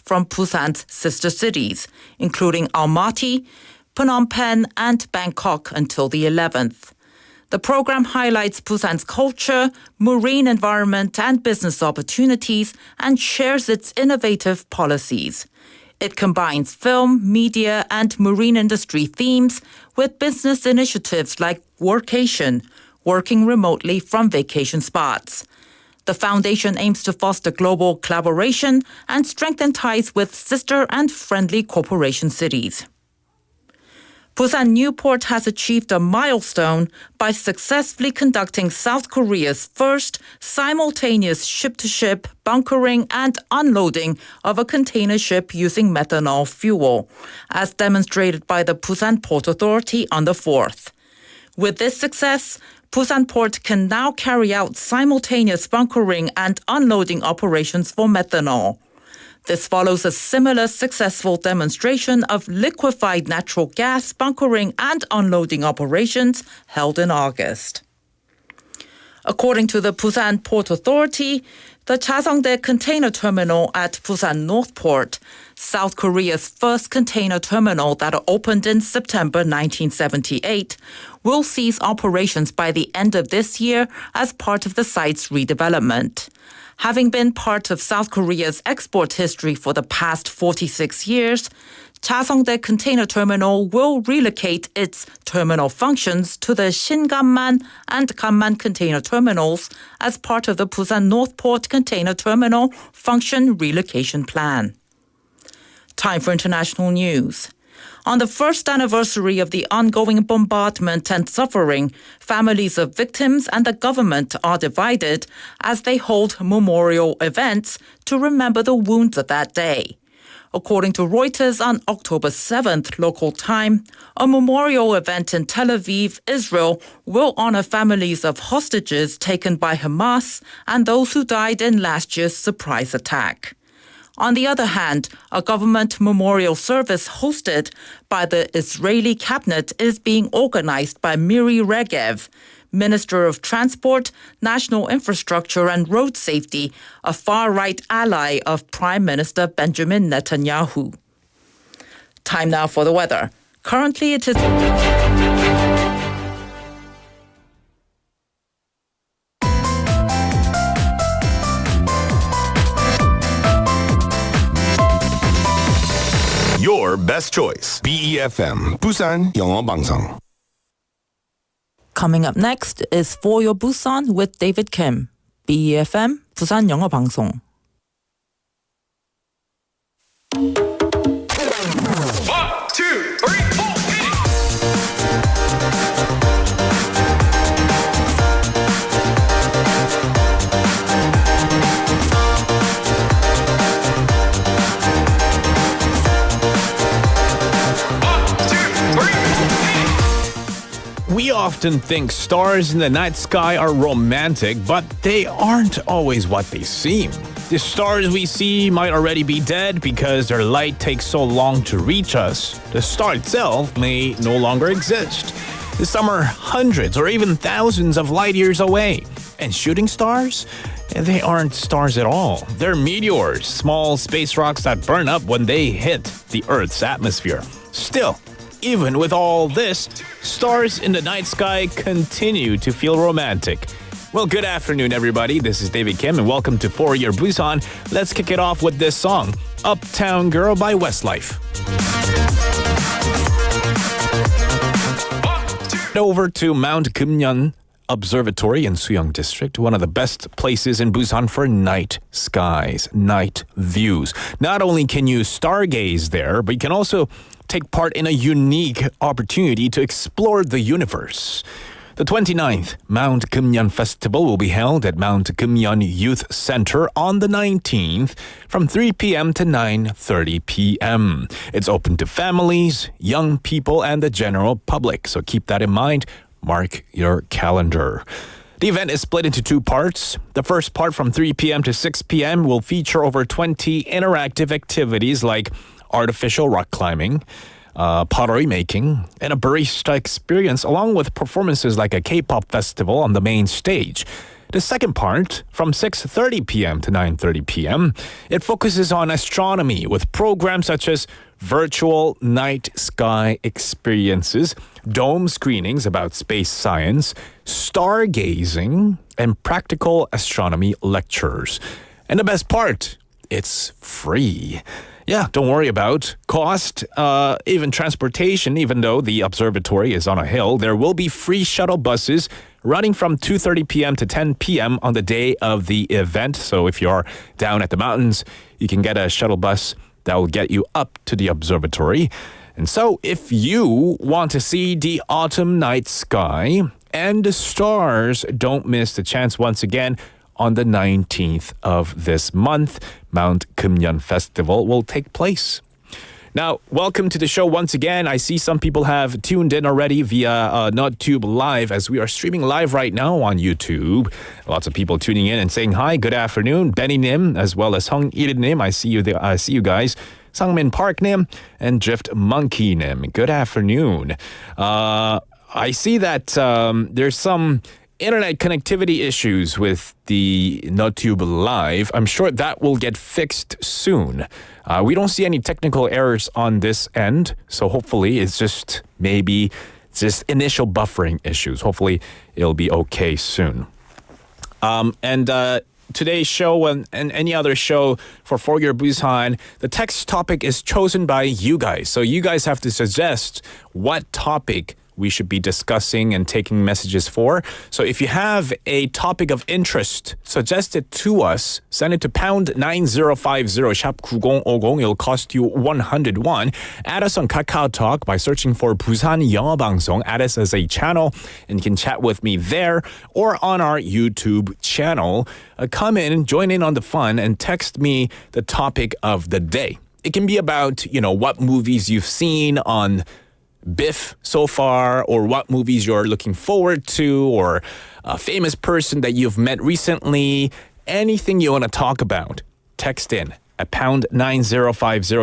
from Busan's sister cities, including Almaty, Phnom Penh, and Bangkok until the 11th. The program highlights Busan's culture, marine environment, and business opportunities and shares its innovative policies. It combines film, media, and marine industry themes with business initiatives like workation, working remotely from vacation spots. The foundation aims to foster global collaboration and strengthen ties with sister and friendly cooperation cities. Busan Newport has achieved a milestone by successfully conducting South Korea's first simultaneous ship-to-ship bunkering and unloading of a container ship using methanol fuel, as demonstrated by the Busan Port Authority on the 4th. With this success, Busan Port can now carry out simultaneous bunkering and unloading operations for methanol. This follows a similar successful demonstration of liquefied natural gas bunkering and unloading operations held in August. According to the Busan Port Authority, the Chaseongdae Container Terminal at Busan North Port, South Korea's first container terminal that opened in September 1978, will cease operations by the end of this year as part of the site's redevelopment. Having been part of South Korea's export history for the past 46 years, Chaseongdae Container Terminal will relocate its terminal functions to the Shinganman and Ganman container terminals as part of the Busan North Port Container Terminal Function Relocation Plan. Time for international news. On the first anniversary of the ongoing bombardment and suffering, families of victims and the government are divided as they hold memorial events to remember the wounds of that day. According to Reuters, on October 7th local time, a memorial event in Tel Aviv, Israel, will honor families of hostages taken by Hamas and those who died in last year's surprise attack. On the other hand, a government memorial service hosted by the Israeli cabinet is being organized by Miri Regev, Minister of Transport, National Infrastructure and Road Safety, a far-right ally of Prime Minister Benjamin Netanyahu. Time now for the weather. Currently it is... Your best choice. BEFM, Busan 영어방송. Coming up next is For Your Busan with David Kim. BEFM, 부산 영어방송. 1, 2, 3, 4. We often think stars in the night sky are romantic, but they aren't always what they seem. The stars we see might already be dead because their light takes so long to reach us. The star itself may no longer exist. Some are hundreds or even thousands of light years away. And shooting stars? They aren't stars at all. They're meteors, small space rocks that burn up when they hit the Earth's atmosphere. Still, even with all this, stars in the night sky continue to feel romantic. Well, good afternoon, everybody. This is David Kim, and welcome to For Your Busan. Let's kick it off with this song, Uptown Girl by Westlife. Over to Mount Kumyeon Observatory in Suyong District, one of the best places in Busan for night skies, night views. Not only can you stargaze there, but you can also take part in a unique opportunity to explore the universe. The 29th Mount Kumyeon Festival will be held at Mount Kumyeon Youth Center on the 19th from 3 p.m. to 9:30 p.m. It's open to families, young people, and the general public, so keep that in mind. Mark your calendar. The event is split into two parts. The first part from 3 p.m. to 6 p.m. will feature over 20 interactive activities like artificial rock climbing, pottery making, and a barista experience, along with performances like a K-pop festival on the main stage. The second part, from 6:30 p.m. to 9:30 p.m., it focuses on astronomy with programs such as virtual night sky experiences, dome screenings about space science, stargazing, and practical astronomy lectures. And the best part, it's free. Yeah, don't worry about cost, even transportation. Even though the observatory is on a hill, there will be free shuttle buses running from 2:30 p.m. to 10 p.m. on the day of the event. So if you're down at the mountains, you can get a shuttle bus that will get you up to the observatory. And so if you want to see the autumn night sky and the stars, don't miss the chance once again. On the 19th of this month, Mount Kumyeon Festival will take place. Now, welcome to the show once again. I see some people have tuned in already via NotTube Live as we are streaming live right now on YouTube. Lots of people tuning in and saying hi, good afternoon. Benny Nim as well as Hong Il Nim. I see you guys. Sangmin Park Nim and Drift Monkey Nim. Good afternoon. I see that there's some internet connectivity issues with the NotTube Live. I'm sure that will get fixed soon. We don't see any technical errors on this end, so hopefully it's just initial buffering issues. Hopefully it'll be okay soon. Today's show and any other show for Your Busan, the text topic is chosen by you guys. So you guys have to suggest what topic we should be discussing and taking messages for. So if you have a topic of interest, suggest it to us. Send it to pound 9050 샵 9050. It'll cost you 100 won. Add us on Kakao Talk by searching for Busan 영어방송. Add us as a channel and you can chat with me there or on our YouTube channel. Come in, join in on the fun and text me the topic of the day. It can be about, what movies you've seen on Biff so far, or what movies you're looking forward to, or a famous person that you've met recently. Anything you want to talk about, text in at pound 9050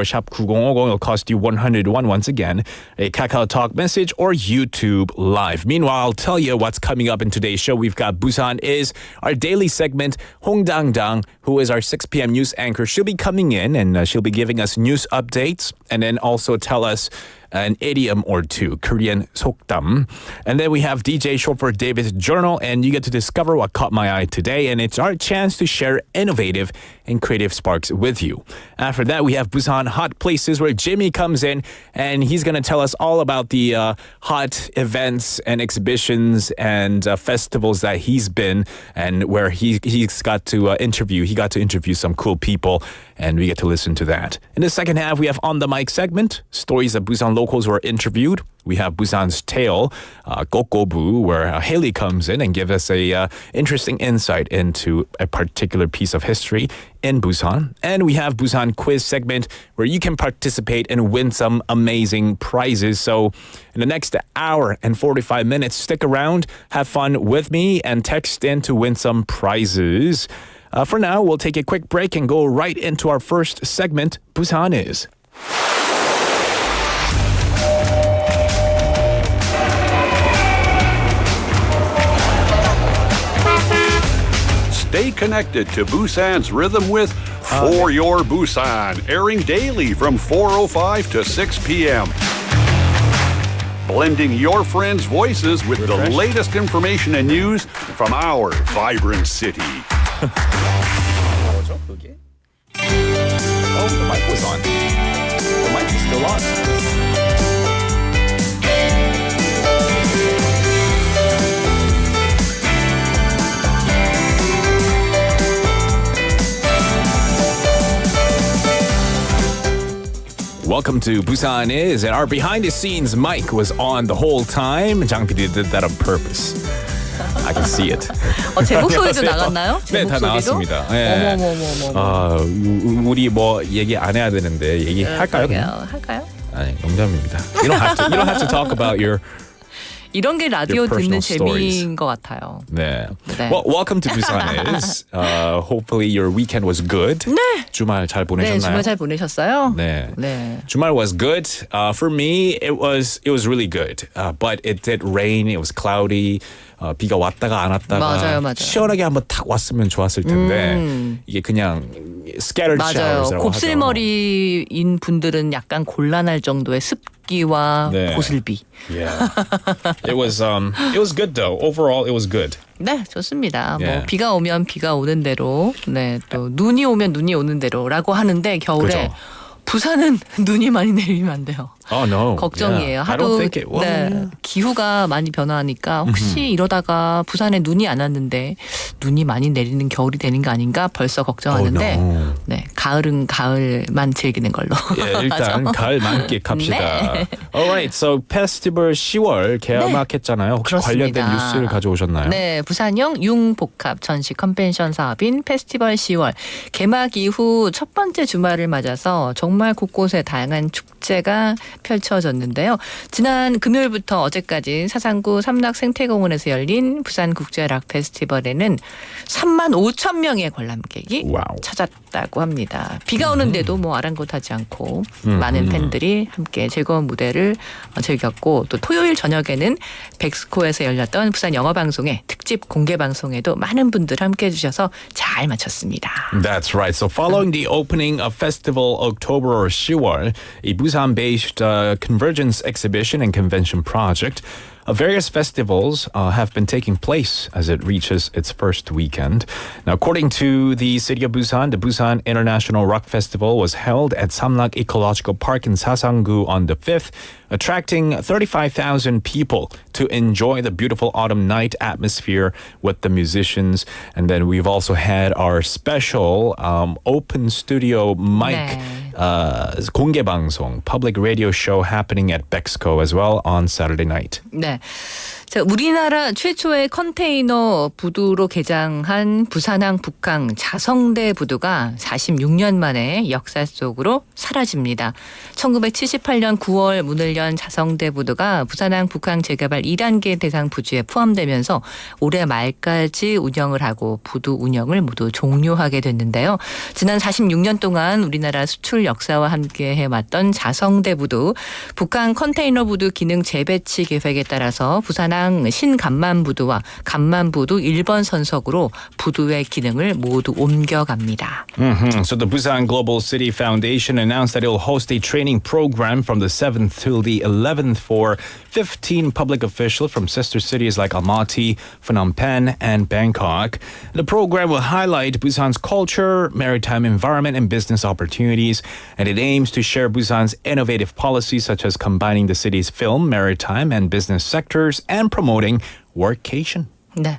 샵 9050. It'll cost you 101 once again. A Kakao Talk message or YouTube Live. Meanwhile, I'll tell you what's coming up in today's show. We've got Busan Is, our daily segment. Hong Dang-dang, who is our 6 p.m. news anchor, she'll be coming in and she'll be giving us news updates and then also tell us an idiom or two, Korean 속담. And then we have DJ short for David's Journal, and you get to discover what caught my eye today, and it's our chance to share innovative and creative sparks with you. After that, we have Busan Hot Places, where Jimmy comes in, and he's going to tell us all about the hot events and exhibitions and festivals that he's been, and where he's got to interview. He got to interview some cool people, and we get to listen to that. In the second half, we have On the Mic segment, stories of Busan locals were interviewed. We have Busan's Tale, 꼬.꼬.부, where Haley comes in and gives us a interesting insight into a particular piece of history in Busan. And we have Busan Quiz segment, where you can participate and win some amazing prizes. So in the next hour and 45 minutes, stick around, have fun with me, and text in to win some prizes. For now, we'll take a quick break and go right into our first segment, Busan Is. Stay connected to Busan's rhythm with For Your Busan, airing daily from 4:05 to 6 p.m. Blending your friends' voices with the latest information and news from our vibrant city. 뭐죠, 그게? Oh, the mic was on. The mic is still on. Welcome to Busan Is, and our behind-the-scenes mic was on the whole time. 장 PD did that on purpose. I can see it. 제 목소리도 나갔나요? 제 네, 다 목소리도? 나왔습니다. 네. 어머머머머. 우리 뭐 얘기 안 해야 되는데 얘기할까요? 할까요? 아니, 농담입니다. You don't have to talk about your 이런 게 라디오 your 듣는 personal stories. 재미인 것 같아요. 네. 네. Well, welcome to Busan Is. Hopefully your weekend was good. 네. 주말 잘 보내셨나요? 네, 주말 잘 보내셨어요? 네. 네. 주말 was good. For me, it was really good. But it did rain. It was cloudy. 비가 왔다가 안 왔다가 맞아요. 시원하게 한번 탁 왔으면 좋았을 텐데 이게 그냥 scattered 맞아요. showers라고 곱슬머리인 분들은 약간 곤란할 정도의 습기와 네. 고슬비. Yeah. It was good though. Overall, it was good. 네, 좋습니다. 예. 뭐 비가 오면 비가 오는 대로, 네, 또 눈이 오면 눈이 오는 대로라고 하는데 겨울에 그죠. 부산은 눈이 많이 내리면 안 돼요. Oh no. 걱정이에요. Yeah. I don't 하도 think it will. 네, 기후가 많이 변화하니까 혹시 이러다가 부산에 눈이 안 왔는데 눈이 많이 내리는 겨울이 되는 거 아닌가 벌써 걱정하는데 Oh, no. 네, 가을은 가을만 즐기는 걸로. 예, 일단 가을 만끽합시다. 네. Alright, so 페스티벌 10월 개막했잖아요. 혹시 그렇습니다. 관련된 뉴스를 가져오셨나요? 네, 부산형 융복합 전시 컨벤션 사업인 페스티벌 10월 개막 이후 첫 번째 주말을 맞아서 정말 곳곳에 다양한 축제가 펼쳐졌는데요. 지난 금요일부터 어제까지 사상구 삼락생태공원에서 열린 부산국제락 페스티벌에는 3만 5천 명의 관람객이 와우. 찾았다고 합니다. 비가 오는데도 뭐 아랑곳하지 않고 많은 팬들이 함께 즐거운 무대를 즐겼고 또 토요일 저녁에는 백스코에서 열렸던 부산영어방송의 특집 공개방송에도 많은 분들 함께 해주셔서 잘 마쳤습니다. That's right. So following the opening of Festival October or 10월, a Busan-based convergence exhibition and convention project, various festivals have been taking place as it reaches its first weekend. Now, according to the city of Busan, the Busan International Rock Festival was held at Samlak Ecological Park in Sasangu on the 5th, attracting 35,000 people to enjoy the beautiful autumn night atmosphere with the musicians. And then we've also had our special open studio mic 공개 방송, public radio show happening at Bexco as well on Saturday night. 네. 자, 우리나라 최초의 컨테이너 부두로 개장한 부산항 북항 자성대 부두가 46년 만에 역사 속으로 사라집니다. 1978년 9월 문을 연 자성대 부두가 부산항 북항 재개발 2단계 대상 부지에 포함되면서 올해 말까지 운영을 하고 부두 운영을 모두 종료하게 됐는데요. 지난 46년 동안 우리나라 수출 역사와 함께 해왔던 자성대 부두, 북한 컨테이너 부두 기능 재배치 계획에 따라서 부산항 신간만부두와 간만부두 1번 선석으로 부두의 기능을 모두 옮겨갑니다. So the Busan Global City Foundation announced that it will host a training program from the 7th till the 11th for 15 public officials from sister cities like Almaty, Phnom Penh, and Bangkok. The program will highlight Busan's culture, maritime environment, and business opportunities, and it aims to share Busan's innovative policies such as combining the city's film, maritime, and business sectors and promoting workcation. 네,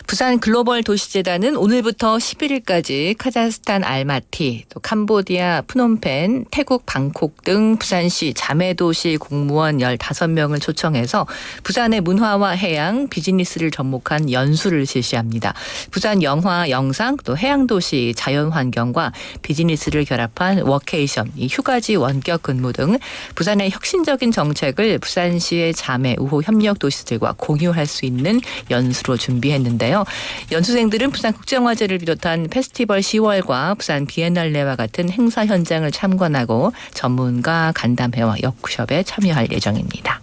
부산 글로벌 도시재단은 오늘부터 11일까지 카자흐스탄 알마티, 또 캄보디아 프놈펜, 태국 방콕 등 부산시 자매도시 공무원 15명을 초청해서 부산의 문화와 해양, 비즈니스를 접목한 연수를 실시합니다. 부산 영화, 영상, 또 해양도시, 자연환경과 비즈니스를 결합한 워케이션, 이 휴가지 원격 근무 등 부산의 혁신적인 정책을 부산시의 자매 우호 협력 도시들과 공유할 수 있는 연수로 준비했는데요. 연수생들은 부산 국제영화제를 비롯한 페스티벌 10월과 부산 비엔날레와 같은 행사 현장을 참관하고 전문가 간담회와 워크숍에 참여할 예정입니다.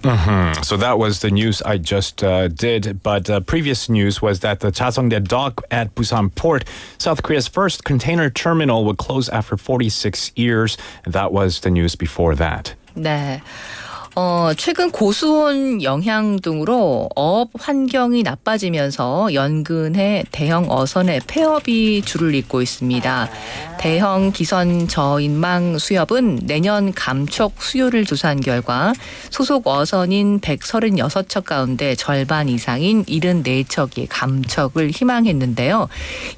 So that was the news I just did, but previous news was that the Chasongdae dock at Busan Port, South Korea's first container terminal, would close after 46 years. That was the news before that. 네. 최근 고수온 영향 등으로 어업 환경이 나빠지면서 연근해 대형 어선의 폐업이 줄을 잇고 있습니다. 대형 기선 저인망 수협은 내년 감촉 수요를 조사한 결과 소속 어선인 136척 가운데 절반 이상인 74척이 감척을 희망했는데요.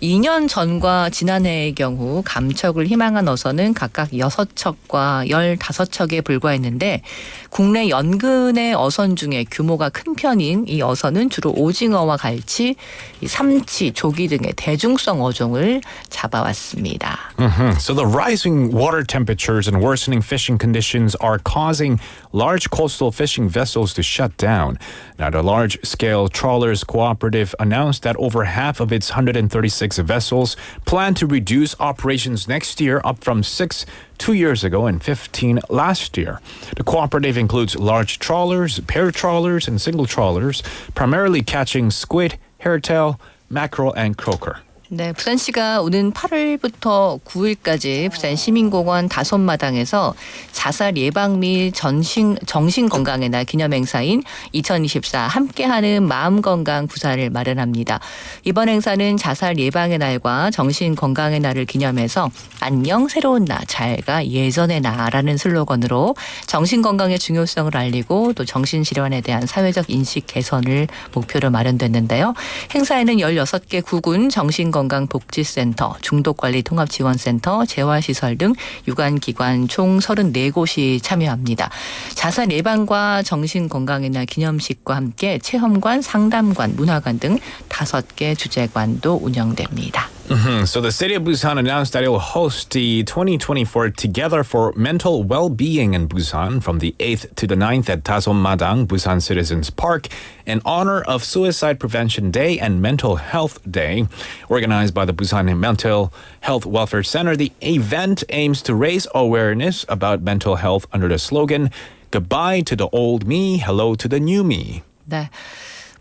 2년 전과 지난해의 경우 감척을 희망한 어선은 각각 6척과 15척에 불과했는데 국내 연근의 어선 중에 규모가 큰 편인 이 어선은 주로 오징어와 갈치, 삼치, 조기 등의 대중성 어종을 잡아왔습니다. So the rising water temperatures and worsening fishing conditions are causing large coastal fishing vessels to shut down. Now, the large-scale trawlers cooperative announced that over half of its 136 vessels plan to reduce operations next year, up from 6 2 years ago and 15 last year. The cooperative includes large trawlers, pair trawlers, and single trawlers, primarily catching squid, hairtail, mackerel, and croaker. 네, 부산시가 오는 8일부터 9일까지 부산 시민공원 다솜마당에서 자살 예방 및 정신건강의 날 기념행사인 2024 함께하는 마음건강 부산을 마련합니다. 이번 행사는 자살 예방의 날과 정신건강의 날을 기념해서 안녕 새로운 나 잘가 예전의 나라는 슬로건으로 정신건강의 중요성을 알리고 또 정신질환에 대한 사회적 인식 개선을 목표로 마련됐는데요. 행사에는 16개 구군 정신건강복지센터, 중독관리통합지원센터, 재활시설 등 유관기관 총 34곳이 참여합니다. 자살 예방과 정신건강의 날 기념식과 함께 체험관, 상담관, 문화관 등 5개 주재관도 운영됩니다. So the city of Busan announced that it will host the 2024 Together for Mental Well-Being in Busan from the 8th to the 9th at Dasom-Madang, Busan Citizens Park, in honor of Suicide Prevention Day and Mental Health Day. Organized by the Busan Mental Health Welfare Center, the event aims to raise awareness about mental health under the slogan, Goodbye to the old me, hello to the new me. 네.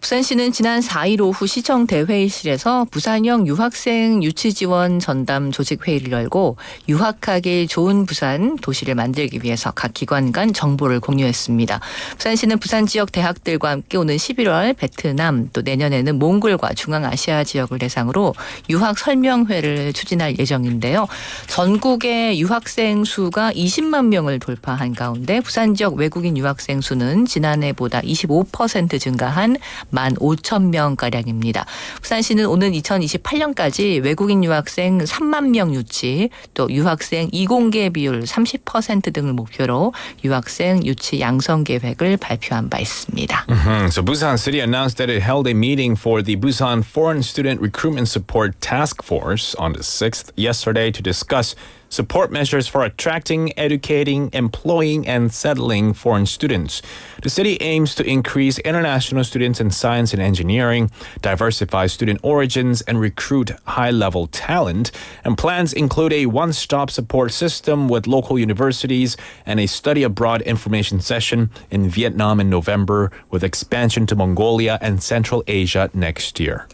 부산시는 지난 4일 오후 시청 대회의실에서 부산형 유학생 유치지원 전담 조직회의를 열고 유학하기 좋은 부산 도시를 만들기 위해서 각 기관 간 정보를 공유했습니다. 부산시는 부산 지역 대학들과 함께 오는 11월 베트남 또 내년에는 몽골과 중앙아시아 지역을 대상으로 유학 설명회를 추진할 예정인데요. 전국의 유학생 수가 20만 명을 돌파한 가운데 부산 지역 외국인 유학생 수는 지난해보다 25% 증가한 15,000명가량입니다. 부산시는 오는 2028년까지 외국인 유학생 3만 명 유치, 또 유학생 이공계 비율 30% 등을 목표로 유학생 유치 양성 계획을 발표한 바 있습니다. So Busan City announced that it held a meeting for the Busan Foreign Student Recruitment Support Task Force on the 6th yesterday to discuss support measures for attracting, educating, employing, and settling foreign students. The city aims to increase international students in science and engineering, diversify student origins, and recruit high-level talent. And plans include a one-stop support system with local universities and a study abroad information session in Vietnam in November, with expansion to Mongolia and Central Asia next year.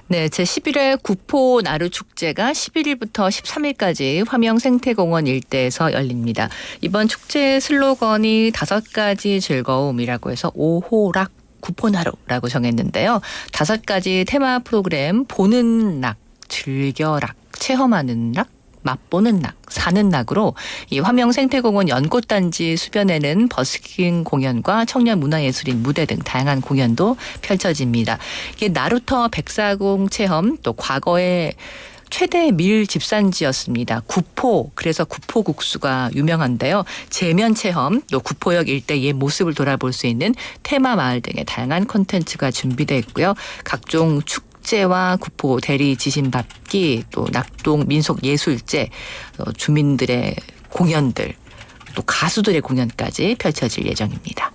네, 제11회 구포 나루 축제가 11일부터 13일까지 화명 생태공원 일대에서 열립니다. 이번 축제 슬로건이 5가지 즐거움이라고 해서 오호락 구포나루라고 정했는데요. 5가지 테마 프로그램 보는 낙, 즐겨락, 체험하는 낙, 맛보는 낙, 사는 낙으로 이 화명 생태공원 연꽃단지 수변에는 버스킹 공연과 청년 문화예술인 무대 등 다양한 공연도 펼쳐집니다. 이게 나루터 백사공 체험 또 과거에 최대 밀 집산지였습니다. 구포, 그래서 구포국수가 유명한데요. 제면 체험, 또 구포역 일대의 모습을 돌아볼 수 있는 테마 마을 등의 다양한 콘텐츠가 준비되어 있고요. 각종 축제와 구포 대리 지신받기, 또 낙동 민속 예술제, 주민들의 공연들, 또 가수들의 공연까지 펼쳐질 예정입니다.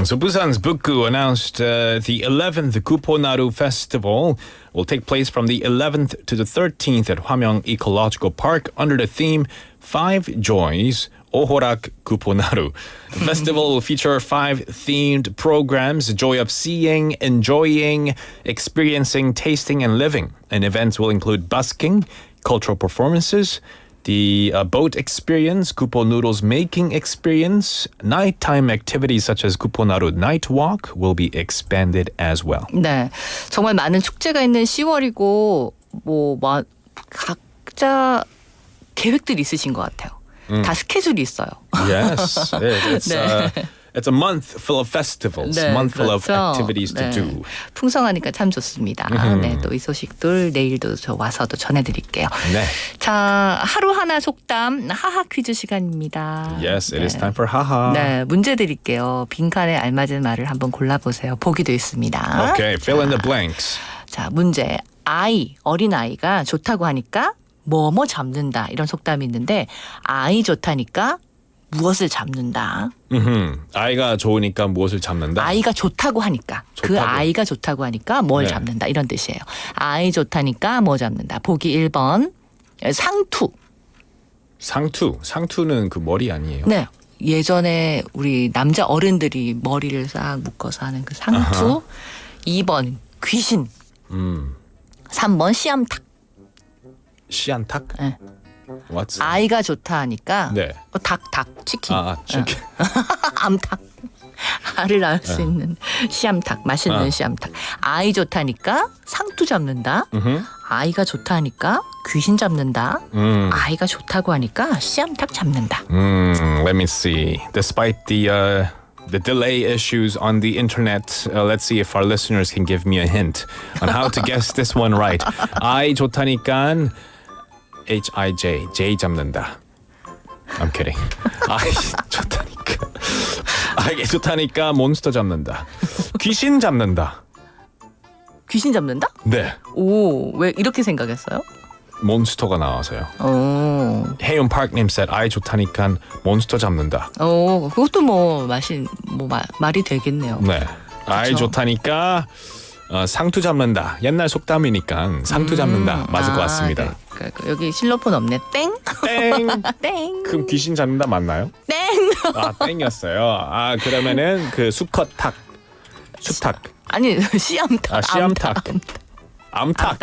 So Busan's Bukgu announced the 11th Kuponaru Festival will take place from the 11th to the 13th at Hwamyeong Ecological Park under the theme 5 Joys, Ohorak Kuponaru. The festival will feature 5 themed programs: joy of seeing, enjoying, experiencing, tasting, and living. And events will include busking, cultural performances, the boat experience, Kupo noodles making experience, nighttime activities such as Kuponaru Night Walk will be expanded as well. 네, 정말 많은 축제가 있는 10월이고 각자 계획들이 있으신 것 같아요. 다 스케줄이 있어요. Yes, it's 네. It's a month full of festivals, 네, a month full 그렇죠. of activities to 네. do. 풍성하니까 참 좋습니다. 네, 또 이 소식들 내일도 저 와서도 전해드릴게요. 네. 자, 하루 하나 속담 하하 퀴즈 시간입니다. Yes, it is time for haha. 네, 문제 드릴게요. 빈칸에 알맞은 말을 한번 골라보세요. 보기도 있습니다. Okay, fill in the blanks. 자, 문제. 어린아이가 좋다고 하니까 뭐뭐 잡는다. 이런 속담이 있는데 아이 좋다니까 무엇을 잡는다. 아이가 좋으니까 무엇을 잡는다? 아이가 좋다고 하니까. 그 아이가 좋다고 하니까 뭘 네. 잡는다. 이런 뜻이에요. 아이 좋다니까 뭐 잡는다. 보기 1번 상투. 상투는 그 머리 아니에요? 네. 예전에 우리 남자 어른들이 머리를 싹 묶어서 하는 그 상투. 2번 귀신. 3번 씨암탉. 씨암탉? 네. What's 아이가 좋다 하니까 네. 닭 치킨. 치킨. 암탉. 알을 낳을 수 있는 씨암탉. 맛있는 씨암탉. 아이 좋다니까 상투 잡는다. 아이가 좋다 하니까 귀신 잡는다. 아이가 좋다고 하니까 씨암탉 잡는다. Let me see. Despite the delay issues on the internet, let's see if our listeners can give me a hint on how to guess this one right. I 좋다니까 H-I-J. J 잡는다. I'm kidding. I 좋다니까. I 좋다니까 몬스터 잡는다. 귀신 잡는다. 귀신 잡는다? 네. 오, 왜 이렇게 생각했어요? 몬스터가 나와서요. 오, 혜윤 파크님 said I 좋다니까 몬스터 잡는다. 오, 그것도 뭐 말이 되겠네요. 네. I 좋다니까 상투 잡는다. 옛날 속담이니까 상투 잡는다. 맞을 것 같습니다. 여기 실로폰 없네. 땡. 땡. 땡. 그럼 귀신 잡는다 맞나요? 땡. 아 땡이었어요. 그러면은 그 수컷 수탉. 아니 씨암탉. 씨암탉. 암탉.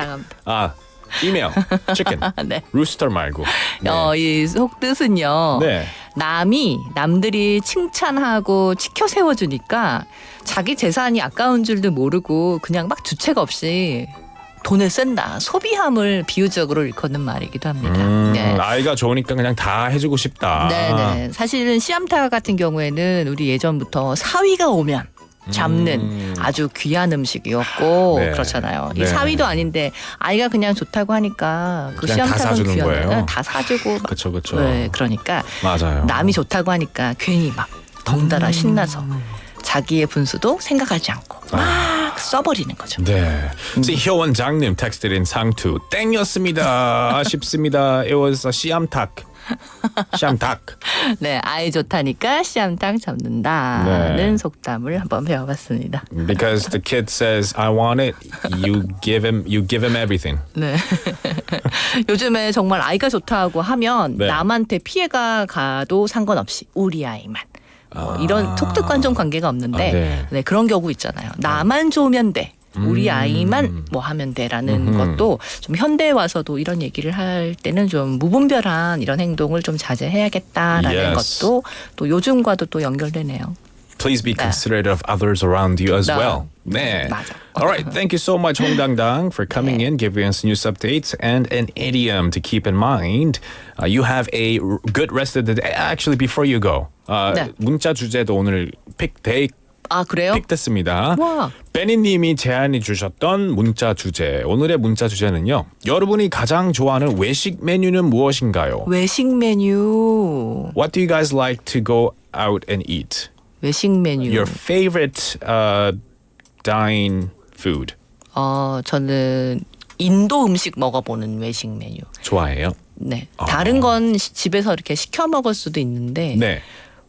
female chicken. 네. rooster 말고. 네. 이 속뜻은요. 네. 남들이 칭찬하고 치켜 세워주니까 자기 재산이 아까운 줄도 모르고 그냥 막 주책 없이 돈을 쓴다. 소비함을 비유적으로 일컫는 말이기도 합니다. 네. 아이가 좋으니까 그냥 다 해주고 싶다. 네네. 사실은 씨암탉 같은 경우에는 우리 예전부터 사위가 오면 잡는 아주 귀한 음식이었고 네. 그렇잖아요. 이 네. 사위도 아닌데 아이가 그냥 좋다고 하니까 그 그냥 다 씨암탉은 사주는 거예요? 귀한 다 사주고 막. 그쵸. 네, 그러니까 맞아요. 남이 좋다고 하니까 괜히 막 덩달아 신나서 자기의 분수도 생각하지 않고 막 써버리는 거죠. 네. 희호 원장님 texted in 상투 땡이었습니다. 아쉽습니다. It was 씨암탉. 씨암탉. 네, 아이 좋다니까 씨암탉 잡는다는 네. 속담을 한번 배워봤습니다. Because the kid says I want it, you give him everything. 네. 요즘에 정말 아이가 좋다고 하면 네. 남한테 피해가 가도 상관없이 우리 아이만. 이런 속뜻관종 관계가 없는데 네, 그런 경우 있잖아요. 나만 좋으면 돼. 우리 아이만 뭐 하면 돼라는 것도 좀 현대에 와서도 이런 얘기를 할 때는 좀 무분별한 이런 행동을 좀 자제해야겠다라는 Yes. 것도 또 요즘과도 또 연결되네요. Please be considerate of others around you as 네. well. 네. 맞아. All right. Thank you so much, 홍당당, for coming in, giving us news updates and an idiom to keep in mind. You have a good rest of the day. Actually, before you go, 네. 문자 주제도 오늘 그래요? 픽됐습니다. 와. 베니님이 제안해 주셨던 문자 주제. 오늘의 문자 주제는요. 여러분이 가장 좋아하는 외식 메뉴는 무엇인가요? 외식 메뉴. What do you guys like to go out and eat? 외식 메뉴. Your favorite dine food. 저는 인도 음식 먹어보는 외식 메뉴. 좋아해요? 네. 다른 건 집에서 이렇게 시켜 먹을 수도 있는데 네.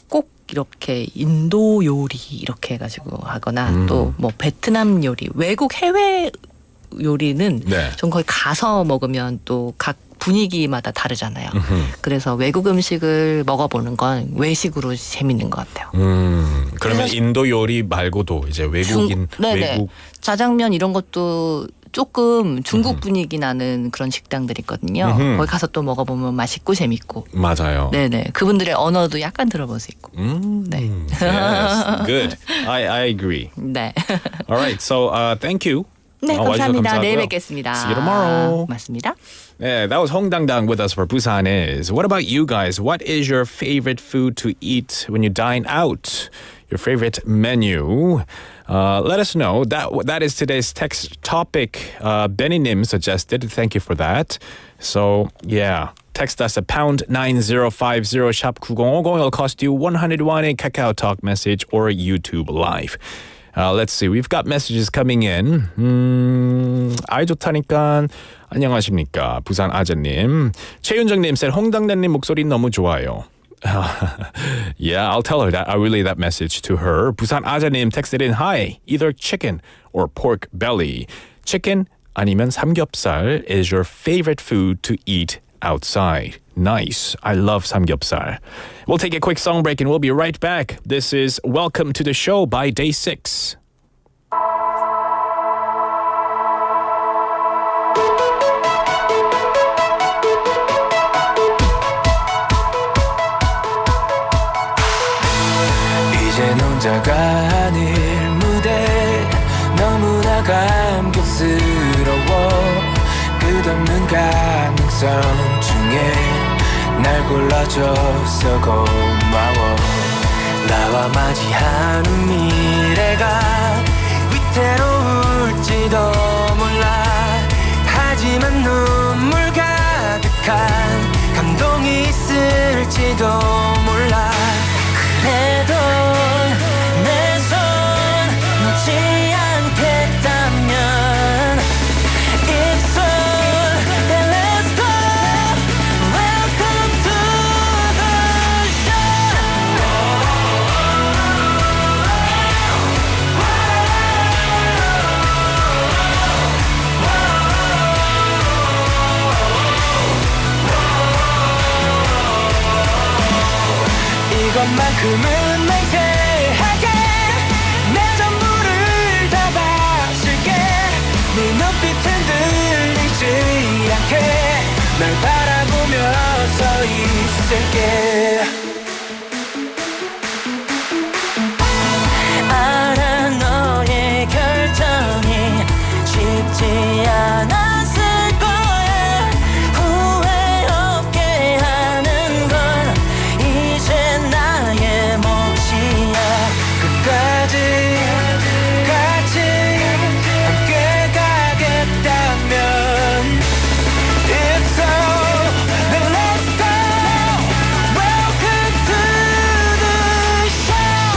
꼭 이렇게 인도 요리 이렇게 해가지고 하거나 또 뭐 베트남 요리, 외국 해외 요리는 네. 좀 거기 가서 먹으면 또 각 분위기마다 다르잖아요. 그래서 외국 음식을 먹어보는 건 외식으로 재밌는 것 같아요. 그러면 인도 요리 말고도 이제 외국인 외국 짜장면 이런 것도 조금 중국 분위기 나는 그런 식당들 있거든요. 거기 가서 또 먹어보면 맛있고 재밌고. 맞아요. 네네. 그분들의 언어도 약간 들어볼 수 있고. 네. Yes, good. I agree. 네. All right, so thank you. 네, 와주셔서 감사합니다. 감사하고요. 내일 뵙겠습니다. See you tomorrow. 맞습니다. Yeah, that was 홍당당 with us for Busan Is. What about you guys? What is your favorite food to eat when you dine out? Your favorite menu? Let us know. That is today's text topic. Benny Nim suggested. Thank you for that. So, yeah. Text us at #9050 샵 9050. It'll cost you 101 a Kakao Talk message or a YouTube Live. Let's see. We've got messages coming in. 아이 좋다니까 안녕하십니까. 부산 아재님. 최윤정님 said 홍당당님 목소리 너무 좋아요. Yeah, I'll tell her that. I'll relay that message to her. 부산 아재님 texted in, Hi, either chicken or pork belly. Chicken 아니면 삼겹살 is your favorite food to eat outside. Nice. I love 삼겹살. We'll take a quick song break and we'll be right back. This is Welcome to the Show by Day 6. 이젠 혼자가 아닐 무대 너무나 감격스러워 끝없는 가능성 중에 날 골라줘서 고마워 나와 맞이하는 미래가 위태로울지도 몰라 하지만 눈물 가득한 감동이 있을지도 몰라 그래도 내 손 놓지 않겠다면 It's on, then let's go Welcome to the show 이것만큼은 맹세하게 내 전부를 다 바칠게 네 눈빛 흔들리지 않게 널 바라보며 서 있을게 알아 너의 결정이 쉽지 않았을 거야 후회 없게 하는 건 이제 나의 몫이야 끝까지 같이 함께 가겠다면 It's all, then let's go Welcome to the show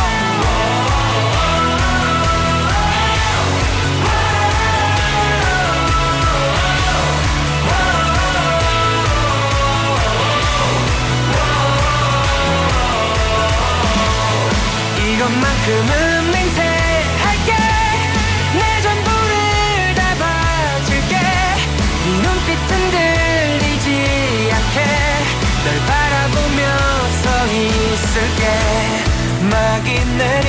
이것만큼은 맹세할게 내 전부를 다 바칠게 네 눈빛 흔들리지 않게 널 바라보며 서 있을게 막이 내릴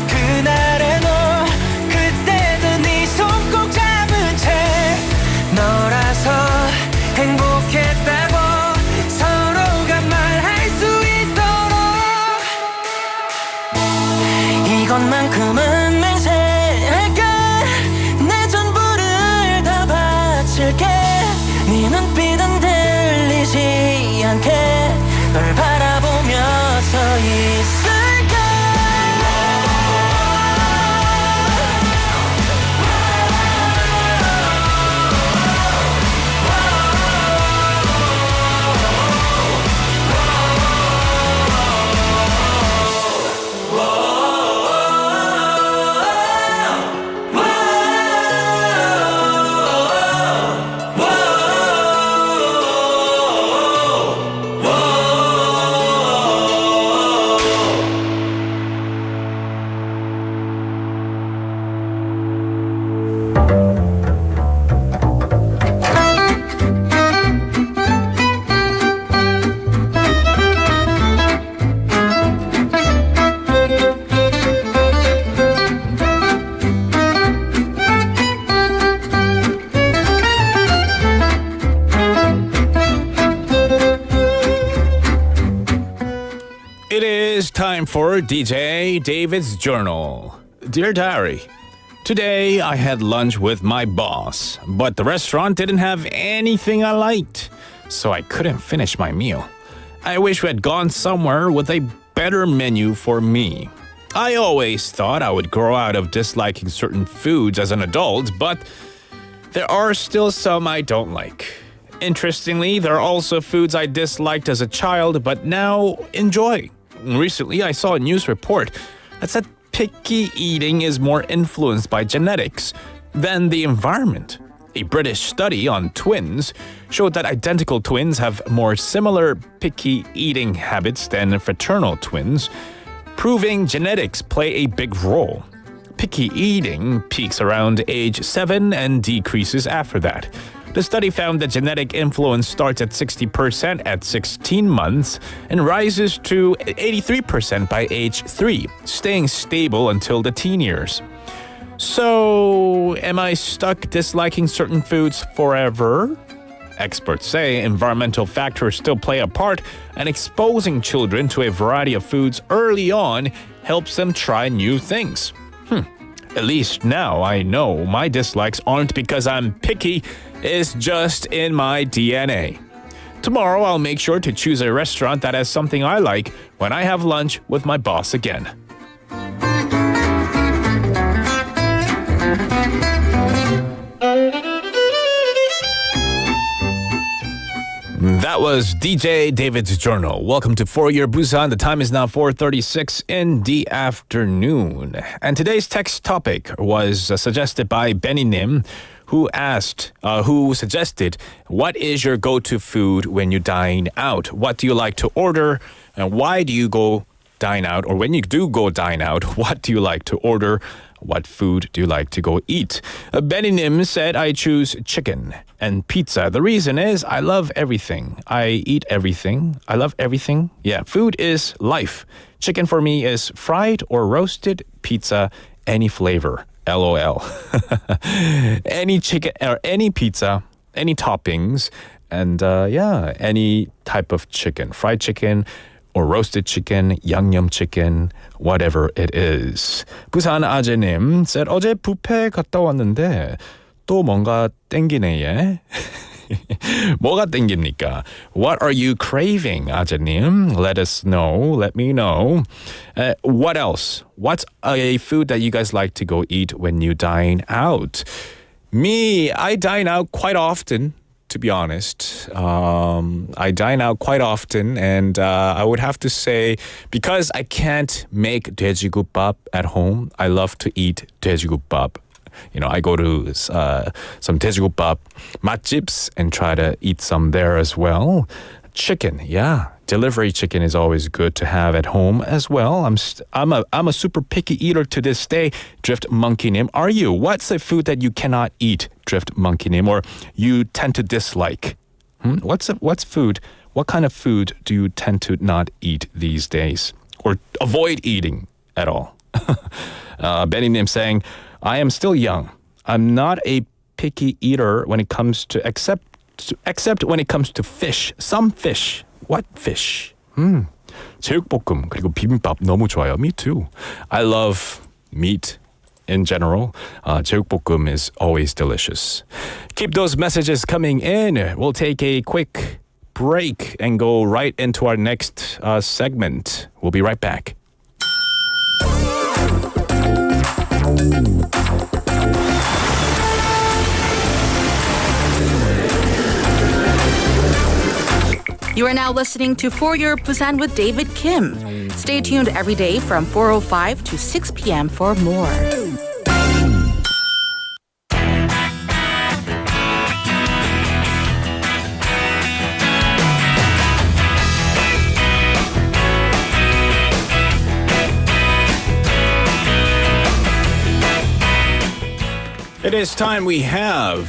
그날의 너 그때도 네 손 꼭 잡은 채 너라서 행복했다고 서로가 말할 수 있도록 이것만큼은 맹세할게 내 전부를 다 바칠게 네 눈빛 흔들리지 않게 널 바라보며 서 있을게 It is time for DJ David's Journal. Dear Diary, today I had lunch with my boss, but the restaurant didn't have anything I liked, so I couldn't finish my meal. I wish we had gone somewhere with a better menu for me. I always thought I would grow out of disliking certain foods as an adult, but there are still some I don't like. Interestingly, there are also foods I disliked as a child but now enjoy. Recently, I saw a news report that said picky eating is more influenced by genetics than the environment. A British study on twins showed that identical twins have more similar picky eating habits than fraternal twins, proving genetics play a big role. Picky eating peaks around age 7 and decreases after that. The study found that genetic influence starts at 60% at 16 months and rises to 83% by age 3, staying stable until the teen years. So, am I stuck disliking certain foods forever? Experts say environmental factors still play a part, and exposing children to a variety of foods early on helps them try new things. At least now I know my dislikes aren't because I'm picky, it's just in my DNA. Tomorrow I'll make sure to choose a restaurant that has something I like when I have lunch with my boss again. That was DJ David's Journal. Welcome to For Your Busan. The time is now 4:36 in the afternoon. And today's text topic was suggested by Benny Nim, who suggested, what is your go-to food when you dine out? What do you like to order? And why do you go dine out? Or when you do go dine out, what do you like to order? What food do you like to go eat? Benny Nim said, I choose chicken and pizza. The reason is I love everything. I eat everything. I love everything. Yeah, food is life. Chicken for me is fried or roasted. Pizza, any flavor. LOL. Any chicken or any pizza, any toppings, and any type of chicken. Fried chicken, or roasted chicken, 양념 chicken, whatever it is. 부산 아재님 said, 어제 뷔페 갔다 왔는데 또 뭔가 땡기네, 예? 뭐가 땡깁니까? What are you craving, 아재님? Let us know. Let me know. What else? What's a food that you guys like to go eat when you dine out? Me, I dine out quite often. To be honest, I dine out quite often, and I would have to say, because I can't make 돼지국밥 at home, I love to eat 돼지국밥. You know, I go to some 돼지국밥 맛집s and try to eat some there as well. Chicken, yeah. Delivery chicken is always good to have at home as well. I'm a super picky eater to this day. Drift Monkey Nim, are you? What's a food that you cannot eat, Drift Monkey Nim, or you tend to dislike? What's food? What kind of food do you tend to not eat these days, or avoid eating at all? Benny Nim saying, I am still young. I'm not a picky eater when it comes to except when it comes to fish. Some fish. What fish? 제육볶음 그리고 비빔밥 너무 좋아요. Me too. I love meat in general. 제육볶음 is always delicious. Keep those messages coming in. We'll take a quick break and go right into our next segment. We'll be right back. You are now listening to For Your Busan with David Kim. Stay tuned every day from 4:05 to 6 p.m. for more. It is time we have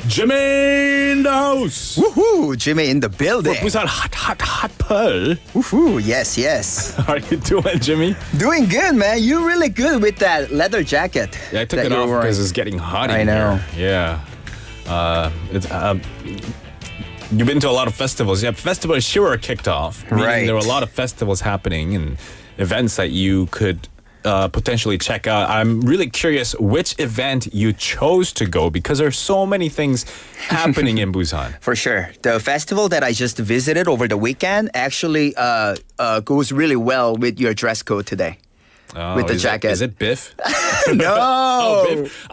Jimmy in the house. Woohoo! Jimmy in the building. 부산 핫플. Woohoo! Yes. How are you doing, Jimmy? Doing good, man. You're really good with that leather jacket. Yeah, I took that it you're off wearing. because it's getting hot in I know. here. Yeah. You've been to a lot of festivals. Yeah, Festival Sure kicked off. Meaning Right. There were a lot of festivals happening and events that you could potentially check out. I'm really curious which event you chose to go because there's so many things happening in Busan. For sure. The festival that I just visited over the weekend actually goes really well with your dress code today. With the jacket. Is it Biff? No! Oh, Biff.